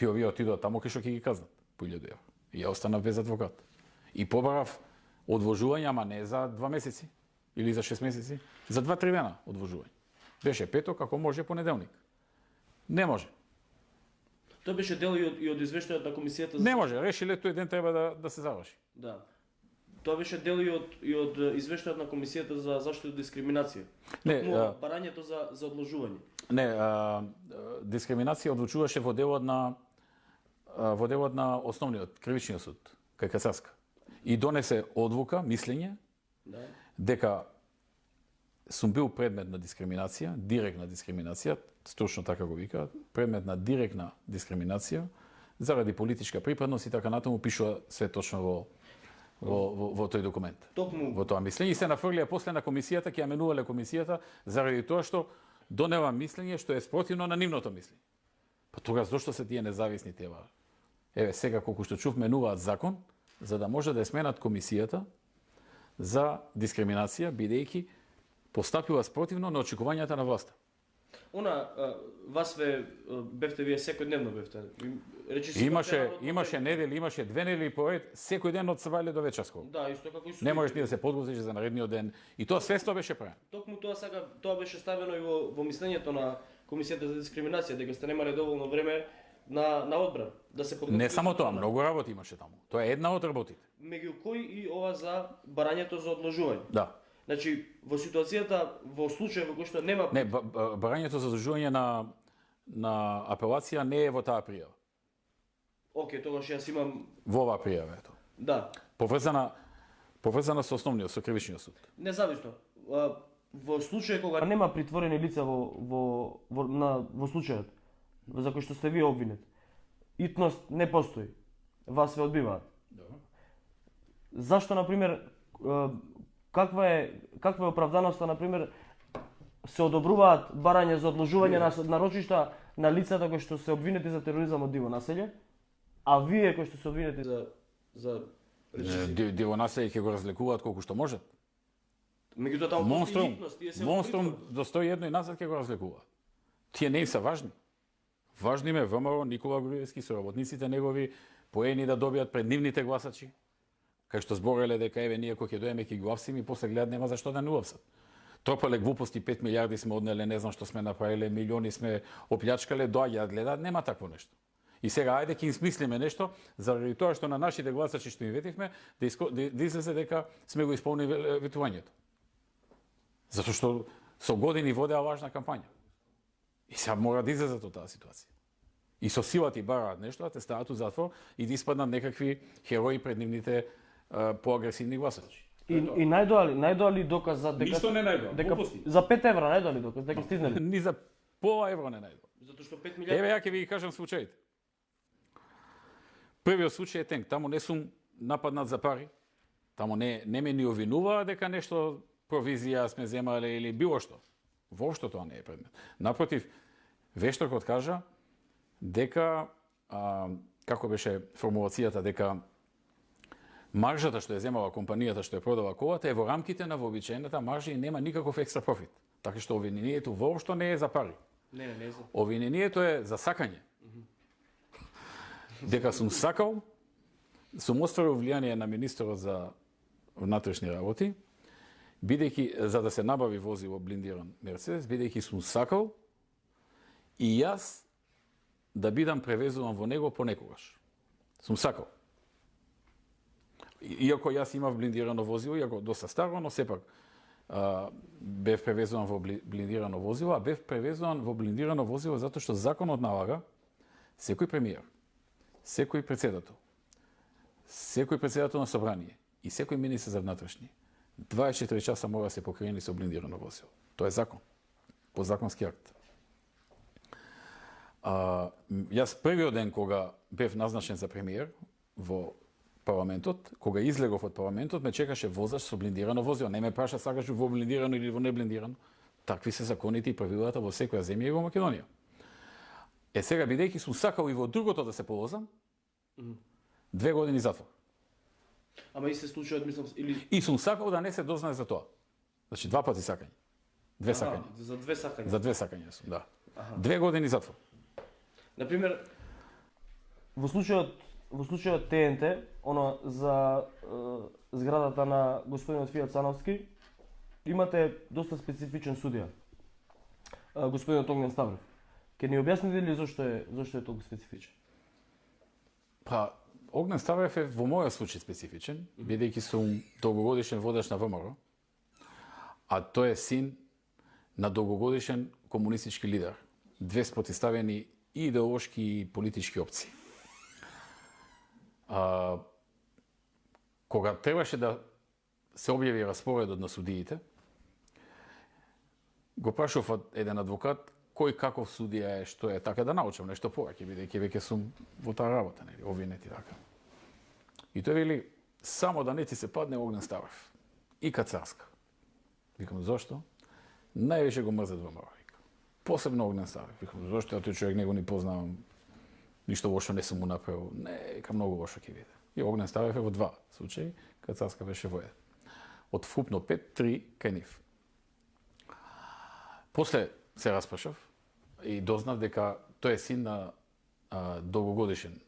И овие отидоа таму кај што ќе ги казнат по 1000 евра. И ја останав без адвокат. И побарав одложување, ама не за 2 месеци или за 6 месеци, за 2-3 дена одложување. Беше петок, ако може понеделник. Не може. Тоа беше дел и од извештајот на комисијата за... Не може, решиле тој ден треба да се заврши. Да. Тоа беше дел и од извештајот на комисијата за заштита од дискриминација. Не, барањето за одложување. Не, дискриминација одлучуваше во делот на основниот кривичниот суд кај Кацарска. И донесе одлука, мислење, дека сум бил предмет на дискриминација, директна дискриминација, точно така го викаат, предмет на директна дискриминација, заради политичка припадност и така натаму, пишува све точно во тој документ. Во тоа мислење и се нафрлија после на комисијата, ќе ја менувале комисијата заради тоа што донела мислење што е спротивно на нивното мислење. Па тогаш зошто се тие независни тева? Еве сега колку што чув менуваат закон за да може да ја сменат комисијата за дискриминација, бидејќи постапила спротивно на очекувањата на власта. Вас бевте вие секојдневно бевте. Имаше недели, имаше 2 недели поред, секој ден од сабајле до вечерско. Да, исто како и не можеш ни да се подготвиш за наредниот ден. И тоа свесно беше правено. Токму тоа беше ставено и во мислењето на комисијата за дискриминација, дека сте немале доволно време на одбран да се подготвите. Не само тоа, многу работи имаше таму. Тоа е една од работите. Меѓу кои и ова за барањето за одложување. Да. Значи, во ситуацијата, во случај во кој што нема... Не, барањето за одложување на апелација не е во таа пријава. Океј, тогаш јас имам... Во оваа пријава ето. Да. Поврзана со основниот, со кривичниот суд. Независно. Во случај кога нема притворени лица во случајот за кој што сте вие обвинет, итност не постои. Вас ве одбиваат. Добро. Зашто, например, каква е оправданоста, например, се одобруваат барање за одложување на рочишта на лицата кои што се обвинети за тероризам од диво населје, а вие кои што се обвинети за диво населје ќе го разлекуваат колку што можат. Меѓутоа таму постои итност, тие се монструм до 101 и назад ќе го разлекуваат. Тие не се важни. Важни ме ВМРО Никола Груевски со работниците негови поени да добијат пред нивните гласачи. Кај што збореле дека еве ние кога ќе доеме ќе ги уапсиме и после гледат нема зашто да не уапсат. Тропале глупости, 5 милиарди сме однеле, не знам што сме направиле, милиони сме оплячкале, доаѓаат гледаат, нема такво нешто. И сега ајде ќе им смислиме нешто заради тоа што на нашите гласачи што им ветивме да излезе дека сме го исполнили ветувањето. Затоа што со години водеа важна кампања. И сега мора да излезат од таа ситуација. И со сила ти бараат нешто, те стават у затвор и да испаднат некакви херои пред нивните поагресивни гласачи. И најдоали доказ за дека Ништо не најдоа, дека глупости. за 5 евра најдоали доказ дека стизнали. Ни за пола евро не најдоа. Затоа што 5 Еве ја ќе ви ги кажам случаите. Првиот случај е тенк, таму не сум нападнат за пари. Таму не ме ни обвинуваа дека нешто провизија сме земале или било што. Воопшто тоа не е предмет. Напротив, вештокот кажа дека како беше формулацијата дека маржата што е земала компанијата што е продала колата е во рамките на вообичаената маржа и нема никаков екстра профит. Така што обвинението воопшто не е за пари. Не е за. Обвинението е за сакање. Дека сум сакал, сум остварил влијание на министерот за внатрешни работи, бидејќи за да се набави возило блиндиран Мерцедес, бидејќи сум сакал и јас да бидам превезуван во него понекогаш. Сум сакал. Иако јас имав блиндирано возило, иако доста старо, но сепак бев превезуван во блиндирано возило, а бев превезуван во блиндирано возило затоа што законот налага секој премиер, секој председател на собрание и секој министер за внатрешни 24 часа мора да се покриени со блиндирано возило. Тоа е закон, подзаконски акт. Јас првиот ден кога бев назначен за премиер во парламентот, кога излегов од парламентот, ме чекаше возач со блиндирано возило. Не ме праша сакаш во блиндирано или во неблиндирано. Такви се законите и правилата во секоја земја и во Македонија. Сега, бидејќи сум сакал и во другото да се повозам, 2 години затвор. Ама и се случуваат, мислам, или И сум сакал да не се дознае за тоа. Значи, 2 пати сакање. 2 сакања. за 2 сакања. За 2 сакања сум, да. 2 години затвор. Например, во случајот ТНТ, она за зградата на господинот Фијат Сановски, имате доста специфичен судија. Господинот Огнен Ставрев. Ке ни објасните ли зошто е толку специфичен? Па, Огнен Ставрев е во мојот случај специфичен, бидејќи сум долгогодишен водач на ВМРО, а тој е син на долгогодишен комунистички лидер. Две спротивставени и идеолошки и политички опции. Кога требаше да се објави распоредот на судиите, го прашав од еден адвокат кој каков судија е, што е, така да научам нешто повеќе, бидејќи веќе сум во таа работа, нели, обвинети така. И тој вели, само да не ти се падне Огнен Ставрев и Кацарска. Викам, зошто? Највише го мрзат ВМРО. Посебно Огнен Ставрев. Викам, зошто? Тој човек не го ни познавам, ништо лошо не сум му направил. Не, многу лошо ќе биде. И Огнен Ставрев е во 2 случаи, Кацарска беше во 1. Од вкупно 5-3 кај нив. После се распрашав и дознав дека тој е син на долгогодишен,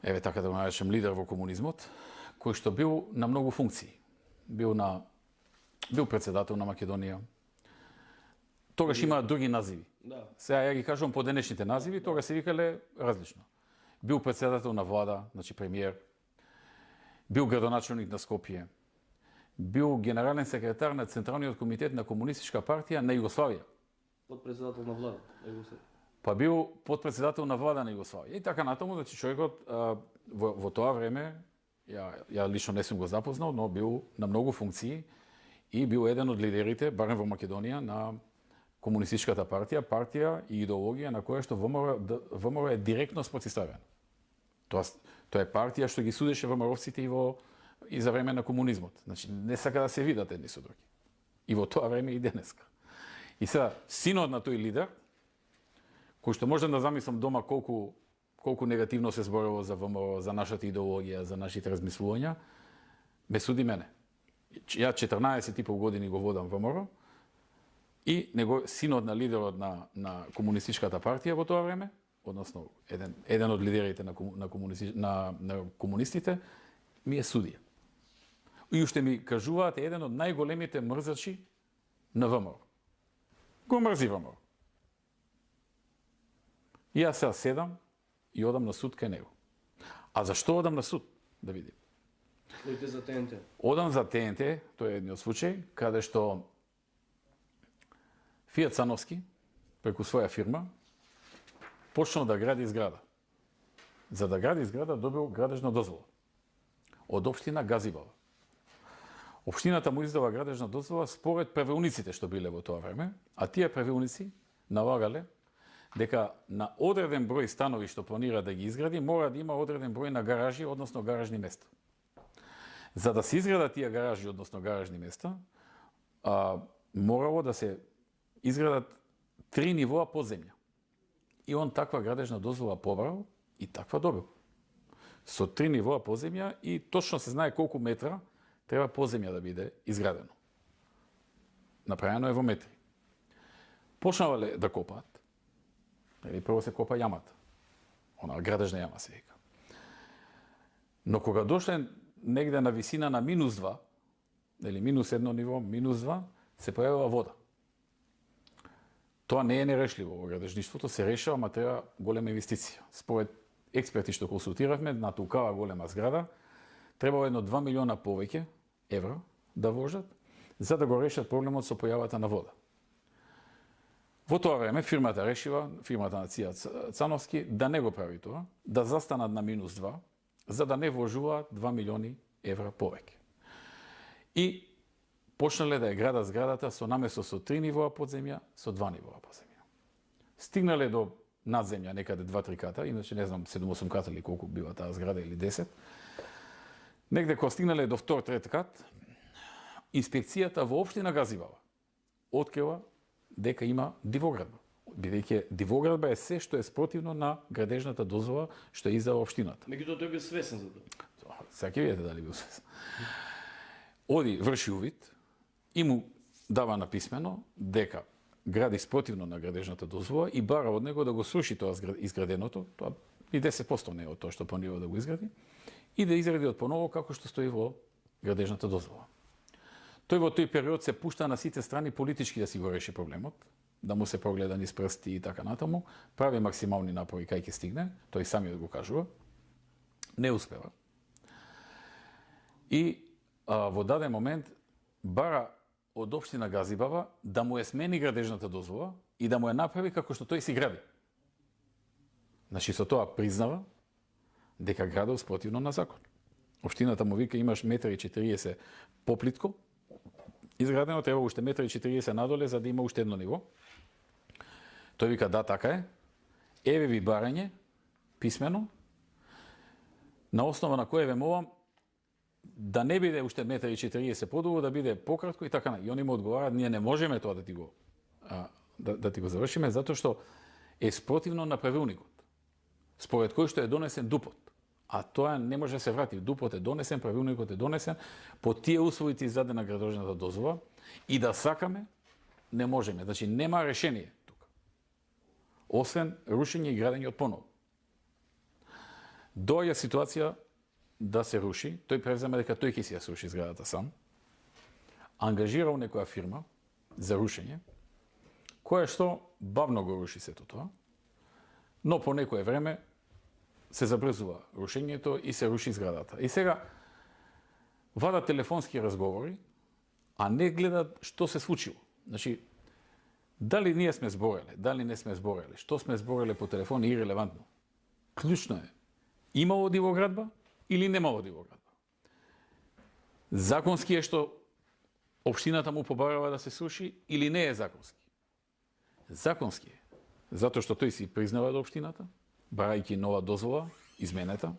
еве така да го наречем, лидер во комунизмот, кој што бил на многу функции. Бил председател на Македонија. Тогаш има други називи. Да. Сега ја ги кажувам по денешните називи, тога се викале различно. Бил председател на влада, значи премиер. Бил градоначелник на Скопје. Бил генерален секретар на Централниот комитет на Комунистичка партија на Југославија. Подпредседател на влада. Па бил подпредседател на влада на Југославија. И така натаму, значи човекот во тоа време, ја лично не сум го запознал, но бил на многу функции и бил еден од лидерите, барем во Македонија, на Комунистичката партија и идеологија на која што ВМРО е директно спротивставена. Тоа е партија што ги судеше ВМРО-вците и за време на комунизмот. Значи, не сака да се видат едни со други. И во тоа време и денеска. И сега, синот на тој лидер, кој што можам да замислам дома колку негативно се зборува за ВМРО, за нашата идеологија, за нашите размислувања, ме суди мене. Ја 14,5 години го водам ВМРО и синот на лидерот на Комунистичката партија во тоа време, односно еден од лидерите на комунистите, ми е судија. И уште ми кажуваат еден од најголемите мрзачи на ВМРО. Го мрзи ВМРО. И јас сега седам и одам на суд кај него. А зашто одам на суд? Да видим. Одите за ТНТ? Одам за ТНТ, тој е едниот случај, каде што Фијат Сановски, преку своја фирма, почнал да гради зграда. За да гради зграда добил градежна дозвола од општина Газибала. Општината му издава градежна дозвола според правилниците што биле во тоа време, а тие правилници налагале дека на одреден број станови што планира да ги изгради, мора да има одреден број на гаражи, односно гаражни места. За да се изградат тие гаражи, односно гаражни места, морало да се изградат 3 нивоа под земја. И он таква градежна дозвола побрал и таква добил. Со 3 нивоа под земја и точно се знае колку метра треба под земја да биде изградено. Направено е во метри. Почнавале да копаат. Прво се копа јамата. Она градежна јама се вика. Но кога дошле негде на висина на -2, или -1 ниво, -2, се појавила вода. Тоа не е нерешливо во градежништвото, се решава, ама треба голема инвестиција. Според експерти што консултиравме, на толкава голема зграда, треба едно 2 милиона повеќе евро да вложат, за да го решат проблемот со појавата на вода. Во тоа време фирмата решила, фирмата на Ција Цановски, да не го прави тоа, да застанат на -2, за да не вложуваат 2 милиони евра повеќе. И почнале да ја градат зградата со наместо со 3 нивоа под земја, со 2 нивоа под земја. Стигнале до надземја некаде 2-3 ката, иначе не знам 7-8 ката или колку бива таа зграда или 10. Негде кога стигнале до 2-3 кат, инспекцијата во општина Газибала открила дека има дивоградба. Бидејќи дивоградба е се што е спротивно на градежната дозвола што е издала општината. Меѓутоа тој бил свесен за тоа. Сега ќе видите дали бил свесен. Оди, врши увид и му дава написмено дека гради спротивно на градежната дозвола и бара од него да го сруши тоа изграденото, тоа и 10% не е од тоа што планира да го изгради, и да изгради од поново како што стои во градежната дозвола. Тој во тој период се пушта на сите страни политички да си го реши проблемот, да му се прогледа низ прсти и така натаму, прави максимални напори кај ќе стигне, тој самиот го кажува, не успева. И во даден момент бара од општина Газибала да му ја смени градежната дозвола и да му ја направи како што тој си гради. Значи со тоа признава дека градел спротивно на закон. Општината му вика имаш 1,40 м поплитко, изградено треба уште 1,40 м надоле за да има уште едно ниво. Тој вика да, така е. Еве ви барање, писмено, на основа на кое ве молам да не биде уште 1,40 м подолу, да биде пократко и така. И они му одговараат, ние не можеме тоа да ти го да ти го завршиме, затоа што е спротивно на правилникот, според кој што е донесен ДУПот. А тоа не може да се врати. ДУПот е донесен, правилникот е донесен, по тие услови ти издадена градежната дозвола и да сакаме, не можеме. Значи, нема решение тука. Освен рушење и градење од поново. Доаѓа ситуација да се руши, тој превзема дека тој ќе си ја сруши зградата сам, ангажирал некоја фирма за рушење, која што бавно го руши сето тоа, но по некое време се забрзува рушењето и се руши зградата. И сега вадат телефонски разговори, а не гледат што се случило. Значи, дали ние сме збореле, дали не сме збореле, што сме збореле по телефон е ирелевантно. Клучно е, имало дивоградба или немало дивоградба. Законски е што општината му побарава да се сруши или не е законски? Законски е, затоа што тој си признава до општината, барајќи нова дозвола, изменета,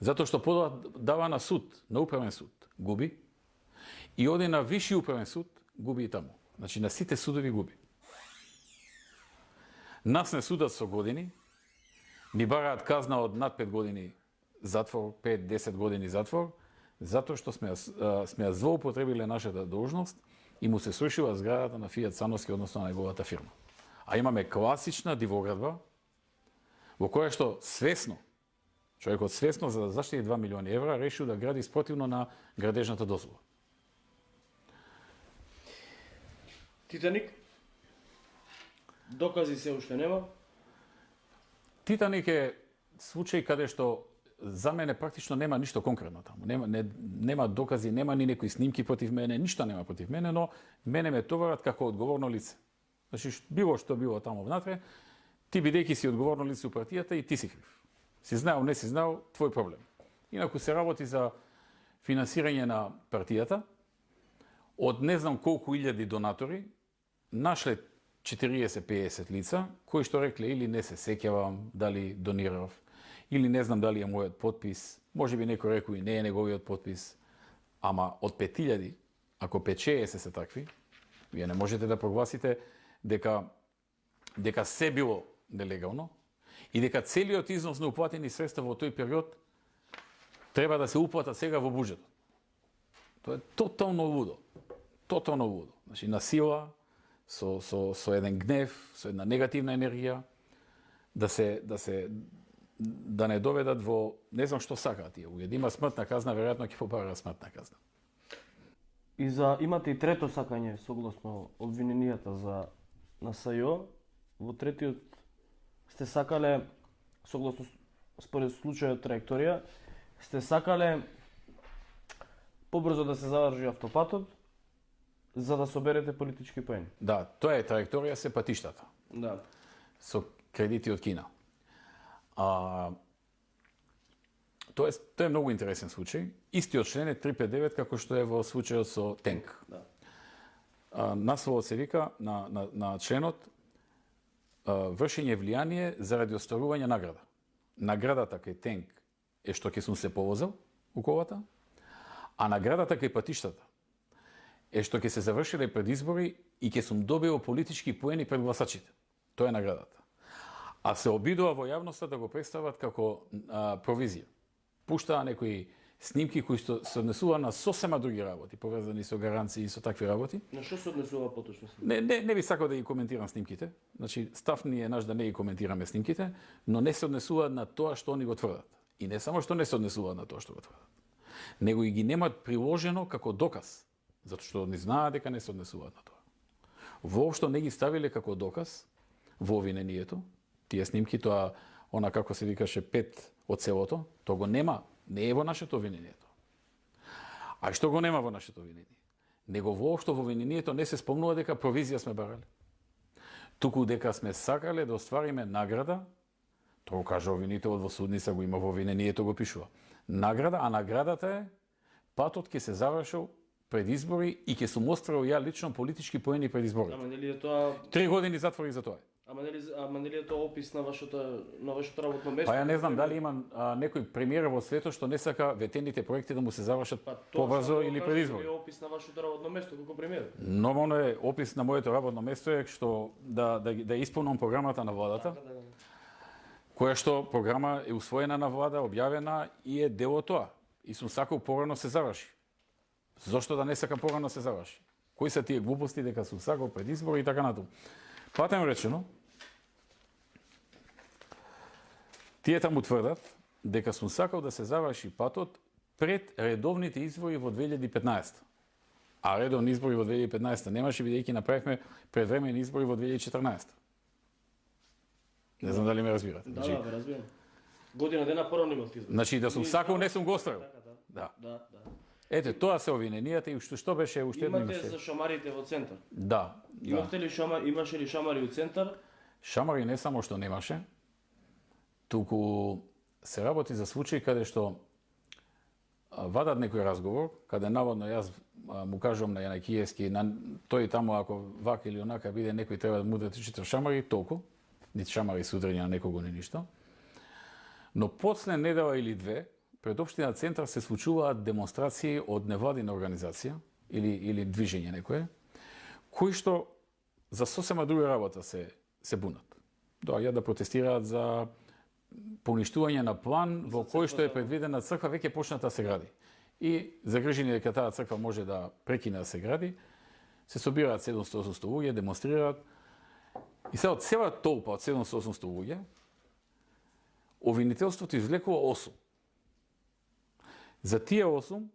затоа што подава на суд, на управен суд, губи, и оди на виши управен суд, губи и таму. Значи, на сите судови губи. Нас не судат со години, ни бараат казна од над 5 години затвор, 5-10 години затвор, затоа што сме ја злоупотребиле нашата должност и му се срушила зградата на Фијат Цановски, односно на неговата фирма. А имаме класична дивоградба, во која што свесно, човекот свесно за да заштити 2 милиони евра, решил да гради спротивно на градежната дозвола. Титаник? Докази се уште нема? Титаник е случај каде што за мене практично нема ништо конкретно таму. Нема докази, нема ни некои снимки против мене, ништо нема против мене, но мене ме товарат како одговорно лице. Значи, било што било таму внатре, Ти бидејќи си одговорно лице у партијата и ти си крив. Си знаел, не си знаел, твој проблем. Инаку се работи за финансирање на партијата, од не знам колку илјади донатори, нашле 40-50 лица, кои што рекле или не се сеќавам дали донирав, или не знам дали е мојот подпис, може би некој рекол и не е неговиот подпис, ама од 5000, ако 5-60 се такви, вие не можете да прогласите дека се било нелегално и дека целиот износ на уплатени средства во тој период треба да се уплата сега во буџетот. Тоа е тотално лудо. Тотално лудо. Значи, на сила, со еден гнев, со една негативна енергија, да не доведат во не знам што сакаат тие. Да има смртна казна, веројатно ќе побара смртна казна. И имате и трето сакање согласно обвиненијата на СЈО. Во третиот сте сакале, согласно според случајот траекторија, сте сакале побрзо да се заврши автопатот за да соберете политички поени. Да, тоа е траекторија се патиштата. Да. Со кредити од Кина. Тоа е многу интересен случај. Истиот член е 359 како што е во случајот со Тенк. Да. Насловот се вика на членот вршење влијание заради остварување награда. Наградата кај Тенк е што ќе сум се повозел у колата, а наградата кај патиштата е што ќе се завршиле пред избори и ќе сум добил политички поени пред гласачите. Тоа е наградата. А се обидува во јавноста да го представат како провизија. Пуштаа некои снимки кои што се однесува на сосема други работи, поврзани со гаранции и со такви работи. На што се однесува поточно? Не би сакал да ги коментирам снимките. Значи, став ни е наш да не ги коментираме снимките, но не се однесуваат на тоа што они го тврдат. И не само што не се однесуваат на тоа што го тврдат, него и ги немаат приложено како доказ, затоа што не знаат дека не се однесуваат на тоа. Воопшто не ги ставиле како доказ во обвинението, тие снимки, тоа она како се викаше 5 од селото, тоа го нема, не е во нашето обвинението. А што го нема во нашето обвинение? Него воопшто во обвинението не се спомнува дека провизија сме барале. Туку дека сме сакале да оствариме награда, тоа го кажа обвинителот во судница, го има во обвинението, го пишува. Награда, а наградата е патот ќе се завршил пред избори и ќе сум остварил ја лично политички поени пред изборите. Ама нели е тоа 3 години затвори за тоа. Ама нели е тоа опис на вашето работно место? Па ја не знам дали има некој премиер во светот што не сака ветените проекти да му се завршат побрзо или пред избори. Тоа е опис на вашето работно место како премиер. Нормално е опис на моето работно место е што да исполнам програмата на владата. Која што програма е усвоена на влада, објавена и е дел од тоа. И сум сакал порано се заврши. Зошто да не сакам порано се заврши? Кои се тие глупости дека сум сакал пред избори и така натаму. Патем речено, тие таму тврдат дека сум сакал да се заврши патот пред редовните избори во 2015. А редовни избори во 2015 немаше, бидејќи направивме предвремени избори во 2014. Не знам дали ме разбирате. Да, ве разбирам. Година дена порано имавте избори. Значи да сум сакал, не сум го остварил. Да. Ете, тоа се обвиненијата и што беше уште едно Имате за шамарите во центар. Да. Имаше ли шамари во центар? Шамари не само што немаше, туку се работи за случаи каде што вадат некој разговор, каде наводно јас му кажувам на Јанакиевски, тој таму ако вака или онака биде некој треба да му да чита шамари, толку, нити шамари сутринја на некого ни ништо. Но после недела или две, пред општина Центар се случуваат демонстрации од невладина организација или движење некое, кои што за сосема друга работа се бунат. Доаѓаат да протестираат за поништување на план во кој што е предвидена црква веќе почната да се гради. И загрижени дека таа црква може да прекине да се гради, се собираат 700-800 луѓе, демонстрираат. И сега од цела толпа од 700-800 луѓе, обвинителството извлекува 8. За тие 8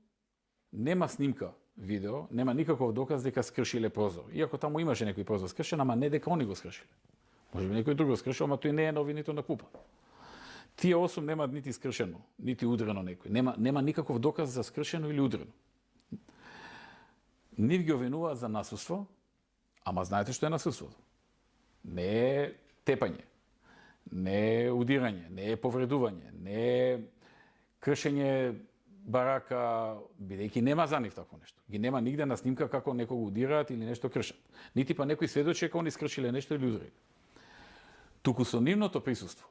нема снимка, видео, нема никаков доказ дека скршиле прозор. Иако таму имаше некој прозор скршен, ама не дека они го скршиле. Може би некој друг го скршил, ама тој не е на обвинител на купа. Тие 8 немаат нити скршено, нити удрено некој. Нема никаков доказ за скршено или удрено. Нив ги обвинуваат за насилство, ама знаете што е насилството? Не е тепање. не е удирање, не е повредување, не е кршење барака, бидејќи нема за нив такво нешто. Ги нема нигде на снимка како некого удираат или нешто кршат. Нити па некој сведочи дека они скршиле нешто или удариле. Туку со нивното присуство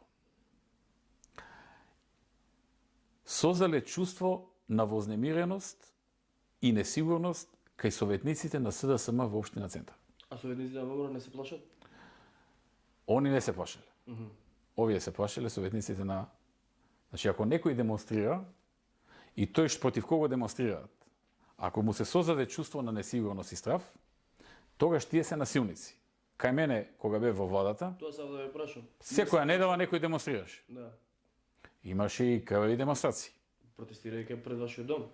созале чувство на вознемиреност и несигурност кај советниците на СДСМ во општина Центар. А советниците на Вогор не се плашат? Они не се плашеле. Овие се плашеле советниците на... Значи, ако некој демонстрира, и тој против кого демонстрираат, ако му се создаде чувство на несигурност и страв, тогаш тие се насилници. Кај мене, кога бев во владата, Тоа сам да ве прашам. секоја недела некој демонстрираше. Да. Имаше и крвави демонстрации. Протестирајќи пред вашиот дом.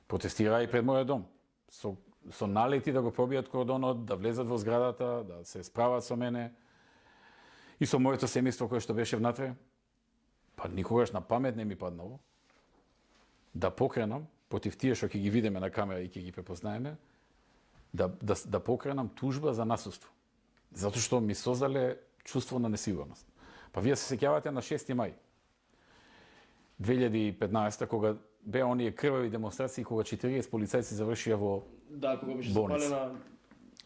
Протестираа и пред мојот дом. Со налети да го пробијат кордонот, да влезат во зградата, да се справат со мене и со моето семејство кое што беше внатре. Па никогаш на памет не ми паднало да покренам против тие што ќе ги видиме на камера и ќе ги препознаеме, да покренам тужба за насудство. Затоа што ми создале чувство на несигурност. Па вие се сеќавате на 6 мај 2015 кога беа оние крвави демонстрации кога 40 полицајци завршија во Да, кога беше болница. запалена...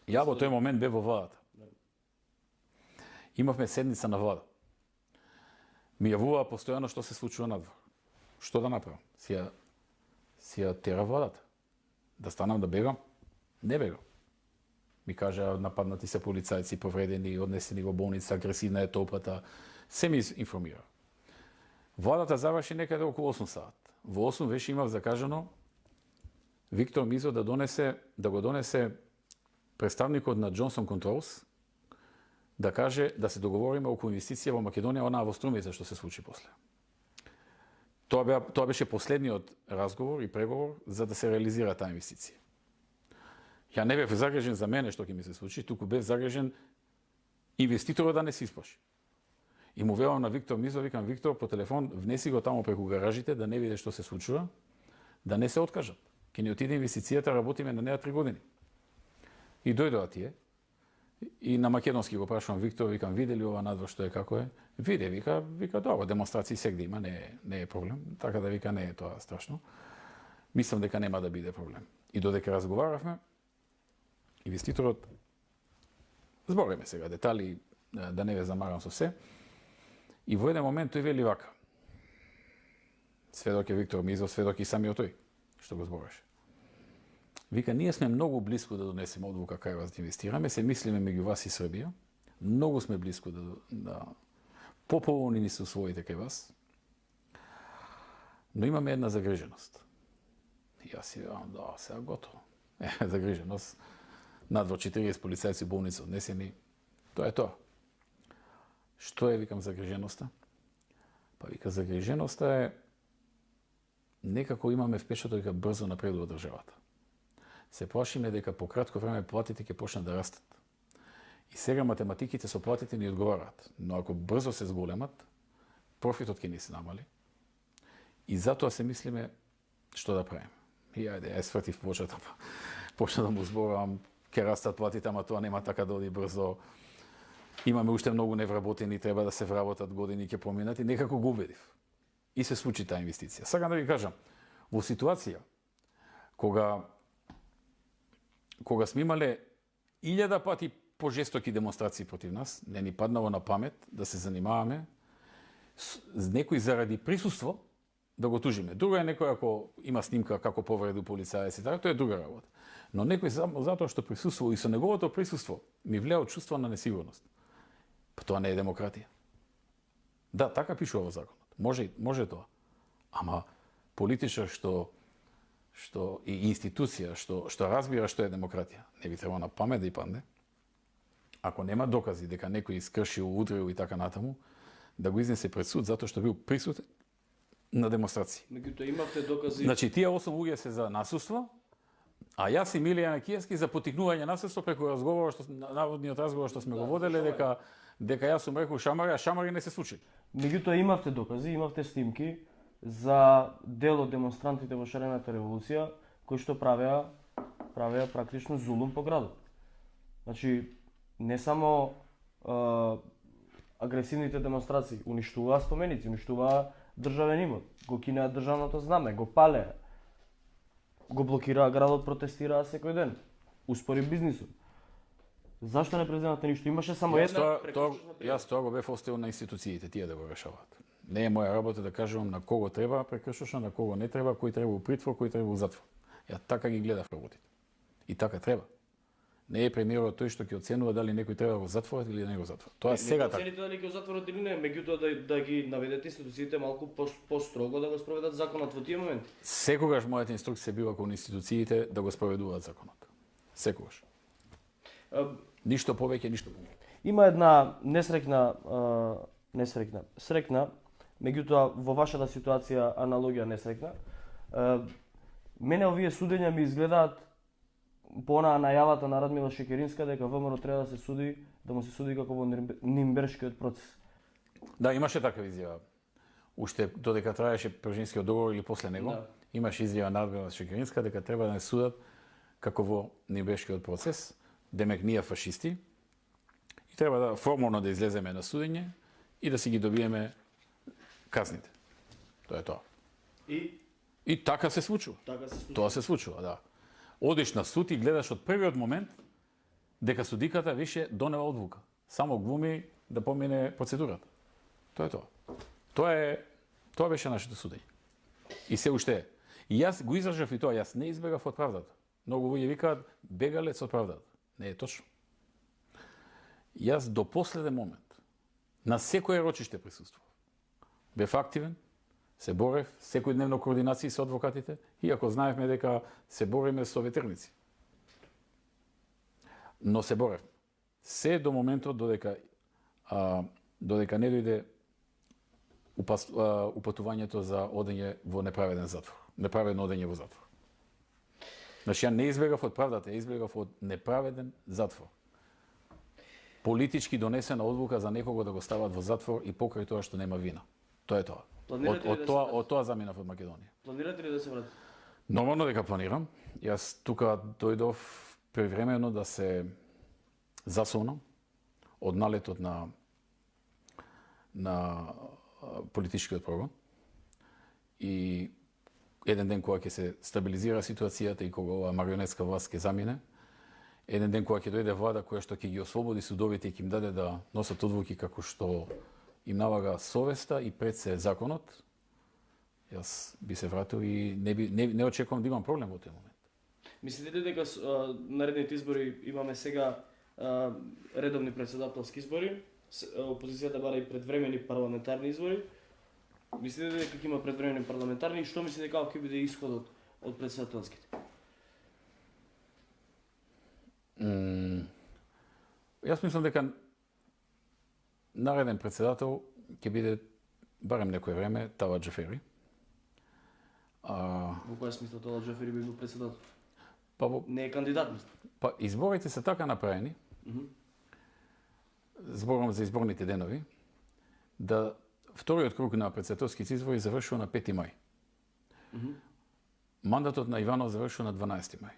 Ја во тој момент бев во владата. Имавме седница на влада. Ми јавуваа постојано што се случува надвор. Што да направам? Си ја тера владата. Да станам да бегам? Не бегам. Ми кажа нападнати се полицајци, повредени, однесени во болница, агресивна е толпата. Се ми информира. Владата заврши некаде околу 8 сат. Во 8 веќе имав закажано Виктор Мизо да го донесе представникот на Johnson Controls да каже да се договориме околу инвестиција во Македонија, онаа во струмите што се случи после. Тоа беше последниот разговор и преговор за да се реализира таа инвестиција. Ја не бев загрежен за мене што ќе ми се случи, туку бев загрежен инвеститорот да не се исплаши. И му велам на Виктор Мизо, викам, Виктор, по телефон, внеси го таму преку гаражите, да не види што се случува, да не се откажат. Ке ни отиде инвестицијата, работиме на неа 3 години. И дојдоа тие. И на македонски го прашувам Виктор, викам, видели ова надвор што е како е? Виде, вика, добро, демонстрации сегде има, не е проблем. Така да вика, не е тоа страшно. Мислам дека нема да биде проблем. И додека разговаравме, инвеститорот, збориме сега детали, да не ве замарам со се, и во еден момент тој вели вака. Сведок е Виктор Мизо, сведок и самиот тој, што го збореше. Вика, ние сме многу близко да донесеме одлука кај вас да инвестираме, се мислиме меѓу вас и Србија, многу сме близко да поповолни ни се усвоите кај вас, но имаме една загриженост. И јас си велам, да, сега готово. Загриженост. Надвор 40 полицајци болница однесени, тоа е тоа. Што е, викам, загриженоста? Па вика, загриженоста е некако имаме впечаток дека брзо напредува државата. Се плашиме дека по кратко време платите ќе почнат да растат. И сега математиките со платите ни одговараат, но ако брзо се зголемат, профитот ќе ни се намали. И затоа се мислиме што да правиме. И ајде, свртив почетот, почна да му зборувам, ќе растат платите, ама тоа нема така да оди брзо. Имаме уште многу невработени, треба да се вработат, години ќе поминат и некако го убедив. И се случи таа инвестиција. Сакам да ви кажам, во ситуација кога сме имале 1000 пати пожестоки демонстрации против нас, не ни паднало на памет да се занимаваме с некој заради присуство да го тужиме. Друго е некој ако има снимка како повреду полицајци, така, тоа е друга работа. Но некој затоа што присуствува и со неговото присуство ми влеа чувство на несигурност. Па тоа не е демократија. Да, така пишува во законот. Може тоа. Ама политичар што и институција што разбира што е демократија, не би требало на памет да и падне. Ако нема докази дека некој скршил, удрил и така натаму, да го изнесе пред суд затоа што бил присутен на демонстрации. Меѓутоа имавте докази. Значи тие 8 луѓе се за насудство, а јас и Милијана Киевски за поттикнување насудство преку разговор наводниот разговор што сме го воделе дека јас сум рекол шамари, а шамари не се случи. Меѓутоа имавте докази, имавте снимки за дел од демонстрантите во шарената револуција кои што правеа практично зулум по градот. Значи не само агресивните демонстрации, уништуваа споменици, уништуваа државен имот, го кинеа државното знаме, го палеа, го блокираа градот, протестираа секој ден, успори бизнисот. Зашто не преземате ништо? Имаше само една Јас тоа го бев оставил на институциите, тие да го решаваат. Не е моја работа да кажувам на кого треба прекршошно, на кого не треба, кој треба у притвор, кој треба у затвор. Ја така ги гледав работите. И така треба. Не е премиерот тој што ќе оценува дали некој треба во затворот или не го затворот. Тоа сега така. Оцените дали ќе го затворат или не, меѓутоа да ги наведете институциите малку построго да го спроведат законот во тие моменти. Секогаш мојата инструкција била кон институциите да го спроведуваат законот. Секогаш. Ништо повеќе, ништо помалку. Има една срекна, меѓутоа во вашата ситуација аналогија несрекна. Мене овие судења ми изгледаат по онаа најавата на Радмила Шекеринска дека ВМРО треба да се суди, да му се суди како во Нирнбергскиот процес. Да, имаше таква изјава. Уште додека траеше Пржинскиот договор или после него, Да. имаше изјава на Радмила Шекеринска дека треба да не судат како во Нирнбергскиот процес, демек ние фашисти, и треба да формално да излеземе на судење и да си ги добиеме казните. Тоа е тоа. И така се случува. Така се случува. Тоа се случува, да. Одиш на суд и гледаш од првиот момент дека судиката више донела одлука. Само глуми да помине процедурата. Тоа е тоа. Тоа беше нашето судење. И се уште е. И јас го изражав и тоа, јас не избегав од правдата. Многу луѓе викаат бегалец од правдата. Не е точно. Јас до последен момент на секое рочиште присуствував. Бев активен, се борев, секојдневно координации со адвокатите, иако знаевме дека се бориме со ветерници. Но се борев. Се до моментот додека не дојде упатувањето за одење во неправеден затвор. Неправедно одење во затвор. Значи, ја не избегав од правдата, ја избегав од неправеден затвор. Политички донесена одлука за некого да го стават во затвор и покрај тоа што нема вина. Тоа е тоа. Од тоа заминав од Македонија. Планирате ли да се вратите? Нормално дека планирам. Јас тука дојдов превремено да се засолнам од налетот на политичкиот прогон. И еден ден кога ќе се стабилизира ситуацијата и кога оваа марионетска власт ќе замине, еден ден кога ќе дојде влада која што ќе ги ослободи судовите и ќе им даде да носат одлуки како што им налага совеста и пред се законот, јас би се вратил и не очекувам да имам проблем во тој момент. Мислите ли дека наредните избори имаме сега редовни председателски избори, опозицијата бара и предвремени парламентарни избори? Мислите ли дека ќе има предвремени парламентарни и што мислите како ќе биде исходот од председателските? Јас мислам дека нареден председател ќе биде барем некој време Талат Џафери. Во која смисла Талат Џафери би бил председател? Не е кандидат, мислам. Па изборите се така направени, зборувам за изборните денови, да вториот круг на председателските избори завршува на 5 мај. Мандатот на Иванов завршува на 12 мај.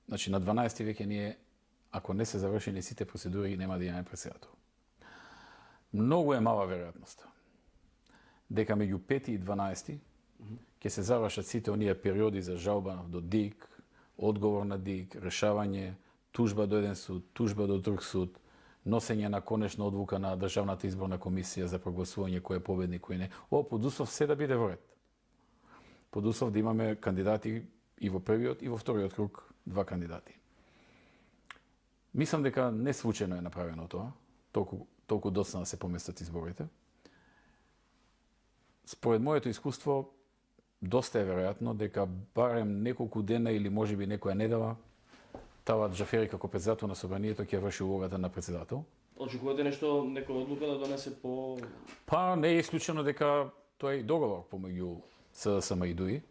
Значи на 12 веќе ние, ако не се завршени сите процедури, нема да имаме председател. Многу е мала веројатноста дека меѓу 5 и 12 ќе се завршат сите оние периоди за жалба до ДИК, одговор на ДИК, решавање, тужба до еден суд, тужба до друг суд, носење на конечна одлука на Државната изборна комисија за прогласување кој е победник, кој не. Ова под услов се да биде во ред. Под услов да имаме кандидати и во првиот и во вториот круг два кандидати. Мислам дека не случајно е направено тоа, толку доцна да се поместат изборите. Според моето искуство, доста е веројатно дека барем неколку дена или можеби некоја недела Талат Џафери како председател на собранието ќе врши улогата на председател. Очекувате некоја одлука да донесе по... Па не е исклучено дека тоа е и договор помеѓу СДСМ и ДУИ.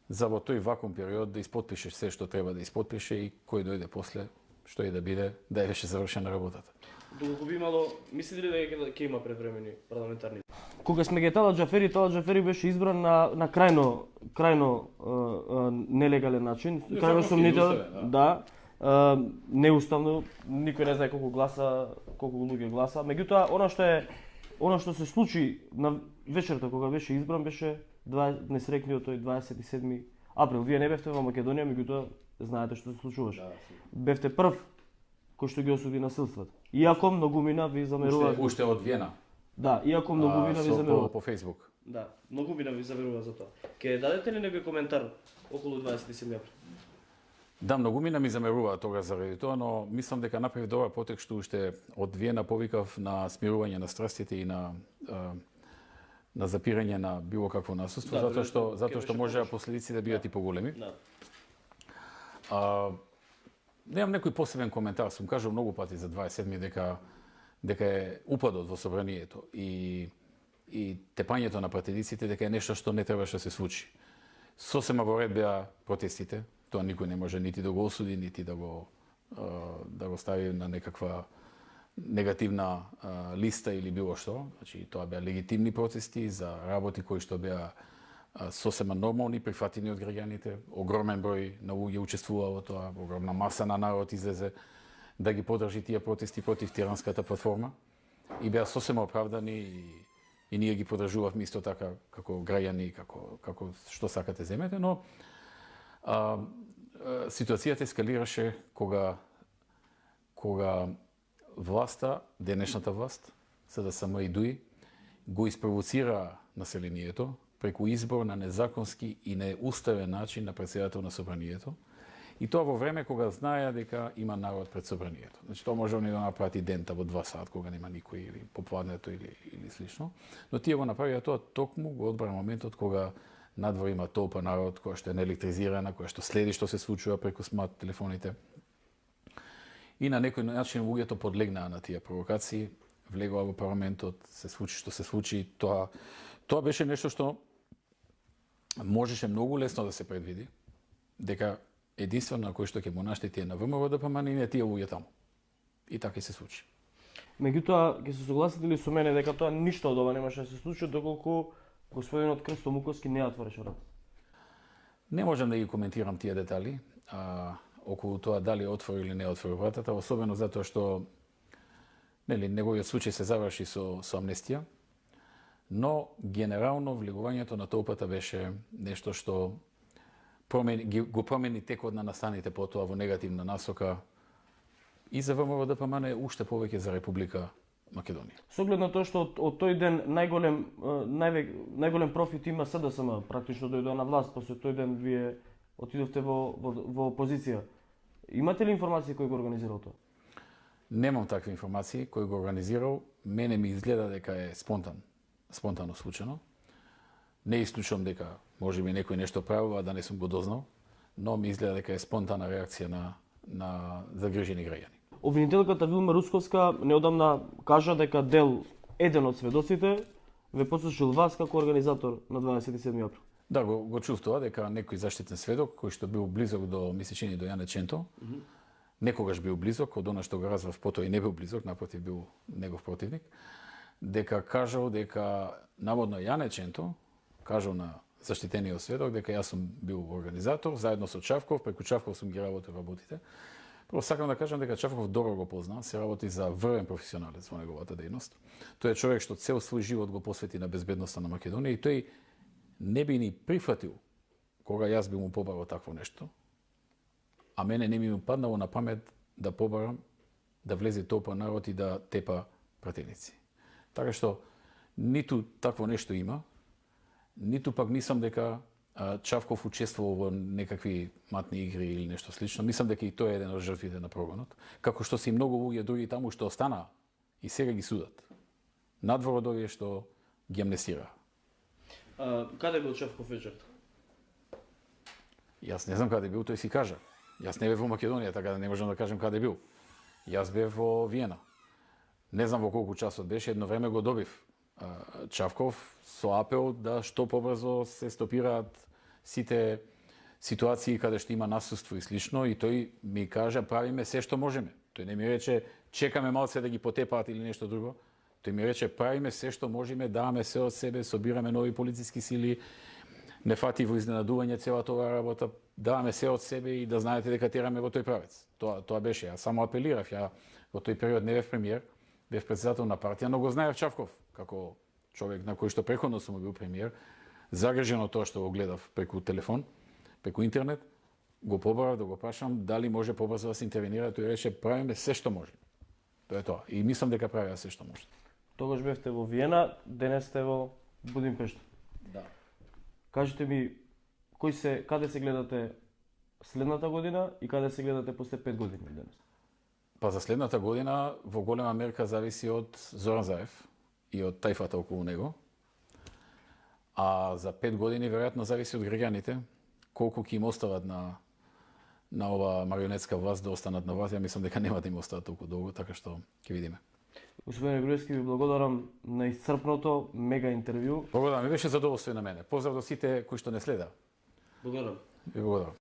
За во тој вакуум период да испотпишеш се што треба да испотпише и кој дојде после, што и да биде, да е веќе завршена работата. Доколку би имало, мислите ли дека ќе има превремени парламентарни? Кога сме ги Талат Џафери беше избран на крајно нелегален начин, крајно сумнителен, да, неуставно, никој не знае колку гласа колку луѓе гласа. Меѓутоа, она што се случи на вечерта кога беше избран беше несрекниот тој 27 април. Вие не бевте во Македонија, меѓутоа знаете што се случуваше. Бевте прв кој што ги осуди насилствата. Иако многумина ви замерува. Уште од Виена. Да, иако многумина ви замерува. По Facebook. Да, многумина ви замерува за тоа. Ке дадете ли некој коментар околу 27 април? Да, многумина ми замерува тогаш заради тоа, но мислам дека направив добар потек што уште од Виена повикав на смирување на страстите и на запирање на било какво насилство, Да, затоа што можеа последиците да бидат и поголеми. Да. Немам некој посебен коментар, сум кажал многу пати за 27 дека е упадот во собранието и тепањето на пратениците дека е нешто што не требаше да се случи. Сосема во ред беа протестите, тоа никој не може нити да го осуди, нити да го стави на некаква негативна листа или било што. Значи, тоа беа легитимни протести за работи кои што беа сосема нормални, прифатени од граѓаните. Огромен број на луѓе учествува во тоа, огромна маса на народ излезе да ги подржи тие протести против тиранската платформа и беа сосема оправдани и ние ги подржувавме исто така како граѓани, како што сакате земете, но ситуацијата ескалираше кога власта, денешната власт, СДСМ и ДУИ, го испровоцира населението преку избор на незаконски и неуставен начин на председател на собранието. И тоа во време кога знаеа дека има народ пред собранието. Значи тоа може они да направат и дента во 2 сат кога нема никој или попладнето или слично. Но тие го направија тоа токму го одбра моментот кога надвор има толпа народ која што е неелектризирана, која што следи што се случува преку смарт телефоните. И на некој начин луѓето подлегнаа на тие провокации, влегоа во парламентот, се случи што се случи. Тоа беше нешто што можеше многу лесно да се предвиди, дека единствено на кој што ќе му наштети е на ВМРО ДПМН и не тие луѓе таму. И така и се случи. Меѓутоа, ќе се согласите ли со мене дека тоа ништо од ова немаше да се случи доколку господинот Крсто Муковски не отвореше врата? Не можам да ги коментирам тие детали околу тоа дали отвори или не отвори вратата, особено затоа што неговиот случај се заврши со амнестија, но генерално влегувањето на толпата беше нешто што го промени текот на настаните потоа во негативна насока и за ВМРО ДПМН уште повеќе за Република Македонија. Со оглед на тоа што од тој ден најголем профит има СДСМ, практично дојдоа на власт, после тој ден вие отидовте во опозиција. Имате ли информации кој го организирал тоа? Немам такви информации кој го организирал. Мене ми изгледа дека е спонтано случено. Не исклучувам дека може би некој нешто правил, а да не сум го дознал, но ми изгледа дека е спонтана реакција на загрижени граѓани. Обвинителката Вилма Русковска неодамна кажа дека еден од сведоците ве послушал вас како организатор на 27 април. Да, го чув тоа, дека некој заштитен сведок, кој што бил близок до Мисичини, до Јане Ченто, некогаш бил близок, од она што го развав потоа и не бил близок, напротив бил негов противник, дека кажал дека наводно Јане Ченто кажал на заштитениот сведок дека јас сум бил организатор, заедно со Чавков, преку Чавков сум ги работил работите. Прво сакам да кажам дека Чавков добро го познам, се работи за врвен професионалец во неговата дејност. Тој е човек што цел свој живот го посвети на безбедноста на Македонија и тој не би ни прифатил кога јас би му побарал такво нешто, а мене не ми паднало на памет да побарам да влезе толпа народ и да тепа пратеници. Така што ниту такво нешто има, ниту пак мислам дека Чавков учествувал во некакви матни игри или нешто слично. Мислам дека и тој е еден од жртвите на прогонот, како што се и многу луѓе други таму што останаа и сега ги судат. Надвор од овие што ги амнестираа. Каде бил Чавков вечерта? Јас не знам каде бил, тој си кажа. Јас не бев во Македонија, така да не можам да кажем каде бил. Јас бев во Виена. Не знам во колку часот беше, едно време го добив Чавков со апел да што побрзо се стопираат сите ситуации каде што има насуство и слично и тој ми кажа правиме се што можеме. Тој не ми рече чекаме малце да ги потепаат или нешто друго. Тој ми рече правиме се што можеме, даваме се од себе, собираме нови полициски сили, не фати во изненадување целата оваа работа, даваме се од себе и да знаете дека тераме во тој правец. Тоа беше. Јас само апелирав, ја во тој период не бев премиер, бев председател на партија, но го знаев Чавков како човек на кој што преходно сум бил премиер, загрижено тоа што го гледав преку телефон, преку интернет, го побарав да го прашам дали може побрзо да се интервенира, тој рече правиме се што може. Тоа е тоа. И мислам дека правиа се што може. Тогаш бевте во Виена, денес сте во Будимпешта. Да. Кажете ми, каде се гледате следната година и каде се гледате после 5 години денес? Па за следната година во голема мерка зависи од Зоран Заев и од тајфата околу него. А за 5 години веројатно зависи од граѓаните колку ќе им остават на ова марионетска власт да останат на власт. Ја мислам дека нема да им остават толку долго, така што ќе видиме. Господине Груевски, ви благодарам на исцрпното мега интервју. Благодарам, ми беше задоволство на мене. Поздрав до сите кои што не следа. Благодарам. Ви благодарам.